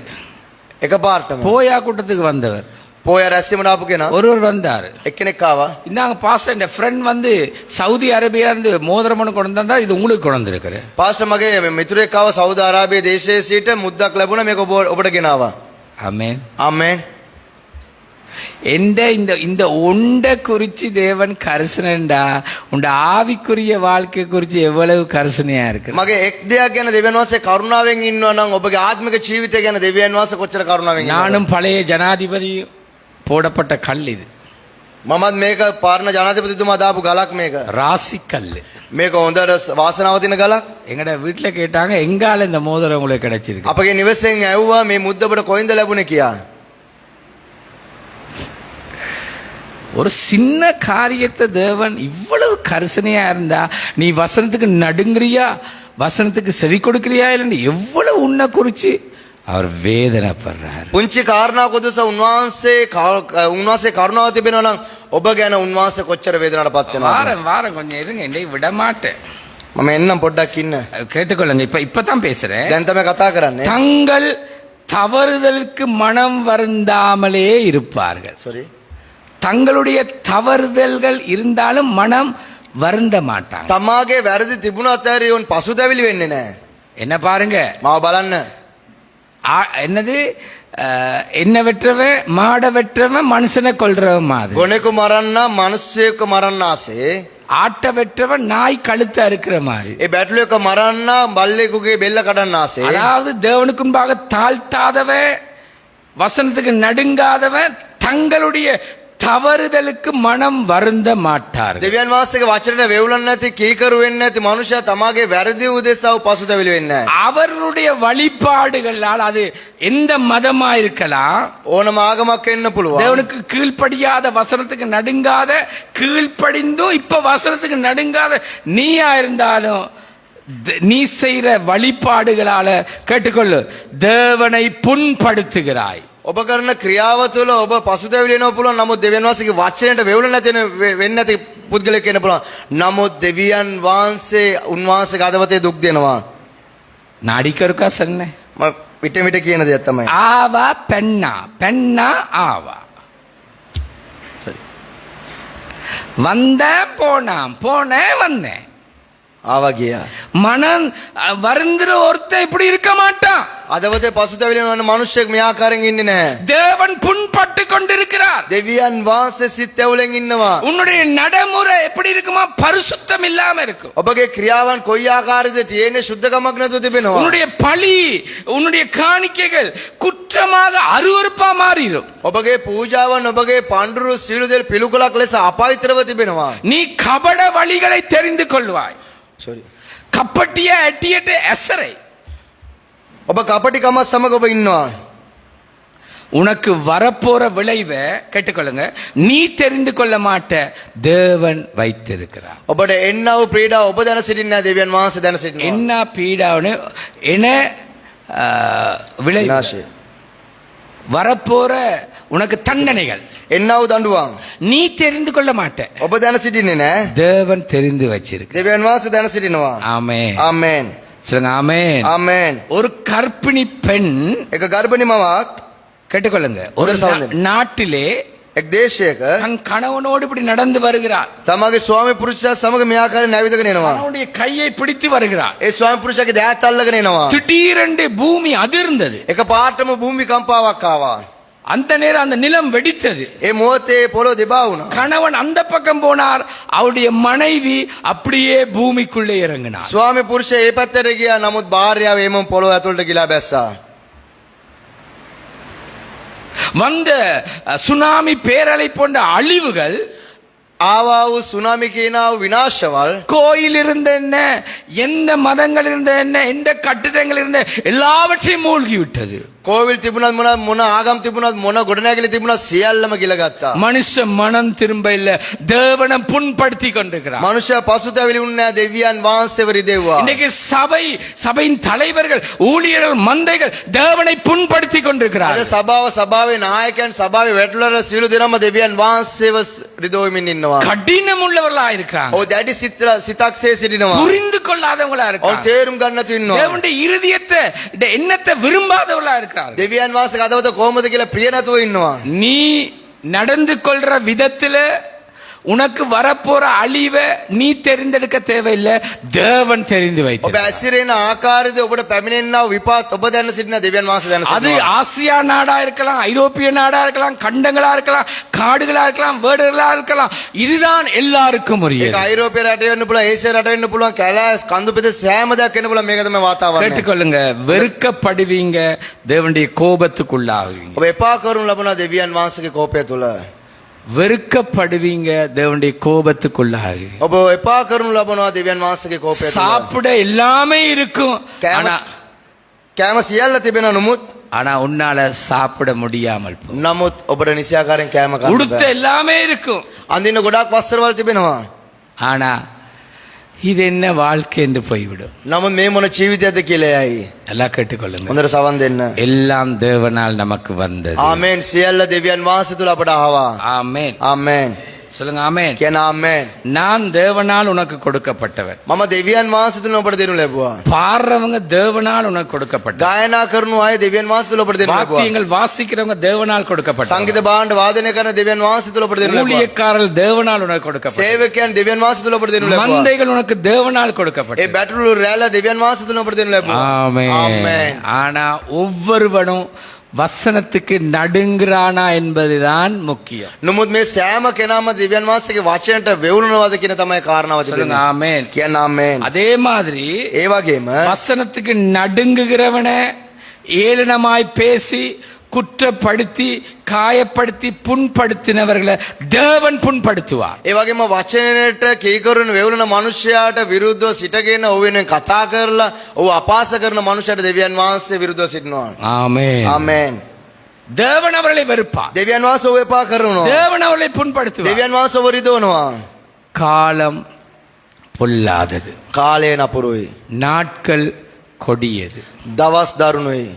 එකපාරටම போயா கூட்டத்துக்கு வந்தவர் පොය රැස්වීමට ආපු කෙනා ஒருவர் வந்தாரு. එක්කෙනෙක් ආවා. இந்தாங்க பாஸ்டர், என் ஃப்ரெண்ட் வந்து சவுதி அரேபியா இருந்து மோதிரம் ஒன்று கொண்டு வந்தா இது உங்களுக்கு கொண்டு வந்திருக்கிறேன். පාස්ටර් මගේ මිතුරෙක් ආවා සෞදි අරාබියේ දේශයේ සිට මුද්දක් ලැබුණා, මේක ඔබට ගෙනාවා. ஆமென். ආමේන්. எந்த இந்த இந்த உண்ட குறிச்சு தேவன் கரிசனண்டா உண்ட ஆவிக்குரிய வாழ்க்கை குறிச்சு எவ்வளவு கரிசனையா இருக்கு. මගේ එක් දෙයක් ගැන දෙවියන් වහන්සේ කරුණාවෙන් ඉන්නවා නම් ඔබගේ ආත්මික ජීවිතය ගැන දෙවියන් වහන්සේ කොච්චර කරුණාවෙන් ඉන්නවද? நானும் பழைய ஜனாதிபதி போடப்பட்ட கல் இது. මමත් මේක පාරණ ජනාධිපතිතුමා දාපු ගලක් මේක. ராசி கல். මේක හොඳට වාසනාව තියෙන ගලක්. எங்கட வீட்டுல கேட்டாங்க, எங்கால இந்த மோதிரம் உங்களுக்கு கிடைச்சிருக்கு? අපගේ නිවසෙන් ඇව්වා මේ මුද්ද ඔබට කොයින්ද ලැබුණේ කියා. ஒரு சின்ன காரியத்தை தேவன் இவ்வளவு கரிசனையா இருந்தா நீ வசனத்துக்கு நடுங்கிறியா, வசனத்துக்கு செவி கொடுக்கிறியா இல்லைன்னு எவ்வளவு உன்னை குறிச்சு அவர் வேதனைப்படுறார். පුංචි කාරණාවක් උදෙසා උන්වහන්සේ කරුණාව තිබෙනවා නම් ඔබ ගැන උන්වහන්සේ කොච්චර වේදනාවටපත් වෙනවද? வாரம் வாரம் கொஞ்சம் இருங்க, என்னை விட மாட்டேன். මම එන්නම් පොඩ්ඩක් ඉන්න. கேட்டுக்கொள்ளுங்க, இப்பதான் பேசுறேன். දැන් තමයි කතා කරන්නේ. தங்கள் தவறுதலுக்கு மனம் வருந்தாமலே இருப்பார்கள். sorry. தங்களுடைய தவறுதல்கள் இருந்தாலும் மனம் வருந்த மாட்டாங்க. තමාගේ වැරදි තිබුණත් ඇරි උන් පසුතැවිලි වෙන්නේ නැහැ. என்ன பாருங்க, මාව බලන්න. என்னது என்ன வெற்றவன் மாட வெற்றவன் மனுஷனை கொல்றவன் மாதிரி, ගොනෙකු මරන්න මිනිස්සෙක්ව මරන්න ආසේ. ஆட்ட வெற்றவன் நாய் கழுத்தை அறுக்கிற மாதிரி. ඒ බැටළු එක මරන්න බල්ලෙකුගේ බෙල්ල කඩන්න ආසේ. அதாவது தேவனுக்கு முன்பாக தாழ்த்தாதவன், வசனத்துக்கு நடுங்காதவன் தங்களுடைய தவறுதலுக்கு மனம் வருந்த மாட்டார்கள். දෙවියන් වහන්සේගේ වචනට වෙවුලන්නේ නැති කීකරු වෙන්නේ නැති මනුෂයා තමාගේ වැරදි උදෙසා පසුතැවිලි වෙන්නේ නැහැ. அவர்களுடைய வழிபாடுகளால், அது எந்த மதமா இருக்கலாம், ඕනම ආගමක් වෙන්න පුළුවන්. தேவனுக்கு கீழ்ப்படியாத, வசனத்துக்கு நடுங்காத, கீழ்ப்படிந்தும் இப்ப வசனத்துக்கு நடுங்காத நீயா இருந்தாலும் நீ செய்யற வழிபாடுகளால கேட்டுக்கொள்ளு, தேவனை புண்படுத்துகிறாய். ඔබ කරන ක්‍රියාව තුළ ඔබ පසුතැවිලි වෙනවා පුළුවන්. නමුත් දෙවියන් වහන්සේගේ වචනයට වෙවුලන්නේ නැති වෙන්නේ නැති පුද්ගලෙක් වෙන්න පුළුවන්. නමුත් දෙවියන් වහන්සේ උන්වහන්සේගේ අදවතේ දුක් දෙනවා. நாடிக்கருக்கா சொன்னேன். මම විට විට කියන දෙයක් තමයි. ஆவா பெண்ணா, பெண்ணா ஆவா. சரி. வந்தேன் போனான், போனேன் வந்தேன். ආවා ගියා. மனம் வருந்துற ஒருத்தன் இப்படி இருக்க மாட்டான். අදවතේ පසුතැවිලි වෙන මනුෂ්‍යෙක් මේ ආකාරයෙන් ඉන්නේ නැහැ. தேவன் புண்பட்டு கொண்டிருக்கிறார். දෙවියන් වහන්සේ සිත් ඇවුලෙන් ඉන්නවා. உன்னுடைய நடைமுறை எப்படி இருக்குமா? பரிசுத்தம் இல்லாம இருக்கும். ඔබගේ ක්‍රියාවන් කොයි ආකාරයකද තියෙන්නේ? සුද්ධකමක් නැතුව තිබෙනවා. உன்னுடைய பழி, உன்னுடைய காணிக்கைகள் குற்றமாக அருவருப்பா மாறிடும். ඔබගේ පූජාවන් ඔබගේ පඬුරු සීල දෙල් පිළිකුලක් ලෙස අපවිත්‍රව තිබෙනවා. நீ கபட வழிகளை தெரிந்து கொள்வாய். sorry. கப்பட்டிய அட்டியட்ட எசரை. ඔබ කපටිකමත් සමග ඔබ ඉන්නවා. உனக்கு வரப்போற விளைவை கேட்டுக்கொள்ளுங்க, நீ தெரிந்து கொள்ள மாட்ட, தேவன் வைத்திருக்கிறார். ඔබට එන්නව ප්‍රීඩාව ඔබ දැන සිටින්නේ නැහැ, දෙවියන් වහන්සේ දැන සිටිනවා. என்ன பீடாவுன்னு என விளைவு විනාශය. வரப்போற உனக்கு தண்டனைகள் එන්නව දඬුවම් நீ தெரிந்து கொள்ள மாட்ட, ඔබ දැන සිටින්නේ නැහැ, தேவன் தெரிந்து வச்சிருக்கு. දෙවියන් වහන්සේ දැන සිටිනවා. ஆமென். ආමෙන්. சொல்லுங்க ஆமென். ආමෙන්. ஒரு கர்ப்பிணி பெண், එක ගර්භණී මවක් கேட்டுக்கொள்ளுங்க, ஒரு முதல் சகோதரன். நாட்டிலே එක් දේශයක தன் கணவனோடு இப்படி நடந்து வருகிறார். තමගේ ස්වාමි පුරුෂයා සමග මේ ආකාරයෙන් නැවිදගෙන එනවා. அவனுடைய கையை பிடித்து வருகிறார். ඒ ස්වාමි පුරුෂයාගේ දෑත් අල්ලගෙන එනවා. திடீரென்று பூமி அதிர்ந்தது. එක පාටම භූමිකම්පාවක් ආවා. அந்த நேரம் அந்த நிலம் வெடித்தது. ඒ මොහොතේ පොළොව දෙබා වුණා. கணவன் அந்த பக்கம் போனார், அவருடைய மனைவி அப்படியே பூமிக்குள்ளே இறங்கினார். ස්වාමි පුරුෂයා ඒ පැත්තට ගියා. නමුත් භාර්යාව එමම පොළොව ඇතුළට ගිලා බැස්සා. வந்த சுனாமி, பேரலை போன்ற அழிவுகள், ආවා වූ සුනාමි කියනා වූ විනාශවල් கோயில் இருந்த என்ன, எந்த மதங்கள் இருந்த என்ன, எந்த கட்டிடங்கள் இருந்த எல்லாவற்றையும் மூழ்கி விட்டது. කෝවිල් තිබුණත් මොන ආගම් තිබුණත් මොන ගොඩනැගිලි තිබුණත් සියල්ලම ගිලගත්තා. மனுஷ மனம் திரும்ப இல்ல, தேவனை புண்படுத்தி கொண்டிருக்கிறார். මනුෂ්‍ය පසුතැවිලි වුණේ නැහැ, දෙවියන් වහන්සේව රිදෙව්වා. இன்னைக்கு சபையின் தலைவர்கள், ஊழியர்கள், மந்தைகள் தேவனை புண்படுத்தி අද கொண்டிருக்கிறார். සභාවේ නායකයන් සභාවේ වැටුලර සියලු දෙනාම දෙවියන් වහන්සේව රිදවමින් ඉන්නවා. கடினம் உள்ளவர்களா இருக்கிறாங்க. ඔව් දැඩි සිතක්සේ සිටිනවා. புரிந்து கொள்ளாதவங்களா ඔව් இருக்காங்க. තේරුම් ගන්න නැතුව ඉන්නවා. தேவனுடைய இருதயத்தை, எண்ணத்தை விரும்பாதவர்களா இருக்கிறாங்க. දෙවියන් වහන්සේ අදවත කොහොමද කියලා ප්‍රිය නැතුව ඉන්නවා. நீ நடந்து கொள்ற விதத்துல உனக்கு வரப்போற அழிவை நீ தெரிந்தெடுக்க தேவையில்லை, தேவன் தெரிந்து ඔබ வைத்து. ඇසිරෙන ආකාරයද ඔබට පැමිණෙනා වූ විපාක ඔබ දැන සිටින දෙවියන් වහන්සේ දැන அது සිටිනවා. ஆசியா நாடா இருக்கலாம், ஐரோப்பிய நாடா இருக்கலாம், கண்டங்களா இருக்கலாம், காடுகளா இருக்கலாம், வேடுகளா இருக்கலாம், இதுதான் எல்லாருக்கும் ඒක உரியது. ஐரோப்பிய රට වෙන්න පුළුවන්, ඒසියා රට වෙන්න පුළුවන්, කැලෑස් කඳු පෙදෙස් සෑම දෙයක් වෙන්න පුළුවන්. මේක තමයි වාතාවරණය. கேட்டுக்கொள்ளுங்க, வெறுக்கப்படுவீங்க, தேவனுடைய கோபத்துக்குள்ளாகுவீங்க. ඔබ එපා කරනු ලබනවා දෙවියන් වහන්සේගේ කෝපය තුල. வெறுக்கப்படுவீங்க, தேவனுடைய கோபத்துக்குள்ளாகுவீங்க. ඔබ එපා කරනු ලබනවා දෙවියන් වහන්සේගේ කෝපය තුල. சாப்பிட எல்லாமே இருக்கும், ஆனா කෑම සියල්ල තිබෙන නමුත් ஆனா உன்னால சாப்பிட முடியாமல் போ. නමුත් ඔබට නිසි ආකාරයෙන් කෑම உடுத்த ගන්න බෑ. எல்லாமே இருக்கும், අඳින්න ගොඩාක් වස්ත්‍රවල තිබෙනවා. ஆனா இது என்ன வாழ்க்கை என்று போய்விடும். නමුත් මේ මොන ජීවිතයක්ද කියලා යයි. எல்லாம் கேட்டுக்கொள்ளுங்க. හොඳට සවන් දෙන්න. எல்லாம் தேவனால் நமக்கு வந்தது. ආමෙන්. සියල්ල දෙවියන් වහන්සේ තුල අපට ආවා. ஆமென். ආමෙන්. சொல்லுங்க ஆமென். කියන ආමෙන්. நான் தேவனால் உனக்கு கொடுக்கப்பட்டவன். මම දෙවියන් වහන්සේ තුල ඔබට දෙනු ලැබුවා. பாடுறவங்க தேவனால் உனக்கு கொடுக்கப்பட்டவன். ගායනා කරනු අය දෙවියන් වහන්සේ තුල ඔබට දෙනු ලැබුවා. வாத்தியங்கள் வாசிக்கிறவங்க தேவனால் கொடுக்கப்பட்டவன். සංගීත භාණ්ඩ වාදනය කරන දෙවියන් වහන්සේ තුල ඔබට දෙනු ලැබුවා. ஊழியக்காரர்கள் தேவனால் உனக்கு கொடுக்கப்பட்டவன். සේවකයන් දෙවියන් වහන්සේ තුල ඔබට දෙනු ලැබුවා. மந்தைகள் உனக்கு தேவனால் ඒ கொடுக்கப்பட்டவன். බැටළු රැළ දෙවියන් වහන්සේ තුල ඔබට දෙනු ලැබුවා. ஆமென். ආමෙන්. ஆனா ஒவ்வொருவனும் வசனத்துக்கு நடுங்குறானா என்பதுதான் முக்கியம். නමුත් මේ සෑම කෙනාම දෙවියන් වහන්සේගේ වචනට වෙවුලනවාද කියන තමයි කාරණාව சொல்லுங்க තිබෙන්නේ. ஆமென். කියන ආමෙන්. அதே மாதிரி ඒ වගේම வசனத்துக்கு நடுங்குகிறவன ஏளனமாய் பேசி குற்றப்படுத்தி காயப்படுத்தி புண்படுத்தினவர்களை தேவன் புண்படுத்துவார். ඒ වගේම වචනයට කීකරුන වෙවුලන මනුෂ්‍යයාට විරුද්ධව සිටගෙන ඔහු වෙනුවෙන් කතා කරලා ඔහු අපහාස කරන මනුෂ්‍යයාට දෙවියන් වහන්සේ විරුද්ධව සිටිනවා. ஆமென். ආමෙන්. தேவன் அவர்களை வெறுப்பார். දෙවියන් වහන්සේ ඔහු එපා කරනවා. தேவன் அவர்களை புண்படுத்துவார். දෙවියන් වහන්සේ ඔහු රිදවනවා. காலம் பொல்லாதது, කාලය නපුරුයි. நாட்கள் கொடியது. දවස් දරුණුයි.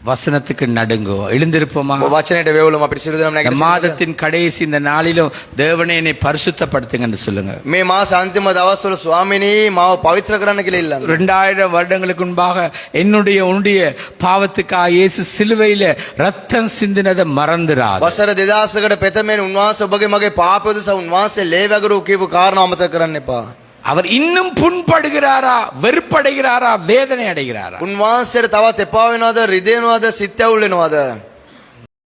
வசனத்துக்கு நடுங்கோ. எழுந்திருப்போமா? වචනයට වෙවුලම අපිට සිරු දෙනා இந்த නැගිටින්න. மாதத்தின் கடைசி இந்த நாளிலும் தேவனே என்னை பரிசுத்தப்படுத்துங்கன்னு சொல்லுங்க. මේ මාස අන්තිම දවස්වල ස්වාමිනී මාව පවිත්‍ර කරන්න කියලා ඉල්ලන්න. 2000 வருடங்களுக்கு முன்பாக என்னுடைய உன்னுடைய பாவத்துக்காக இயேசு சிலுவையில ரத்தம் சிந்தினதை மறந்துடாது. වසර 2000කට පෙතමෙන් උන්වහන්සේ ඔබගේ මගේ පාපය උදෙසා උන්වහන්සේ ලේ වැගිරු කියපු කාරණා අමතක කරන්න එපා. அவர் இன்னும் புண்படுகிறாரா, வெறுப்படைகிறாரா, வேதனை அடைகிறாரா? උන්වහන්සේට තවත් එපා වෙනවද, රිදෙනවද, සිත් ඇවුල් වෙනවද?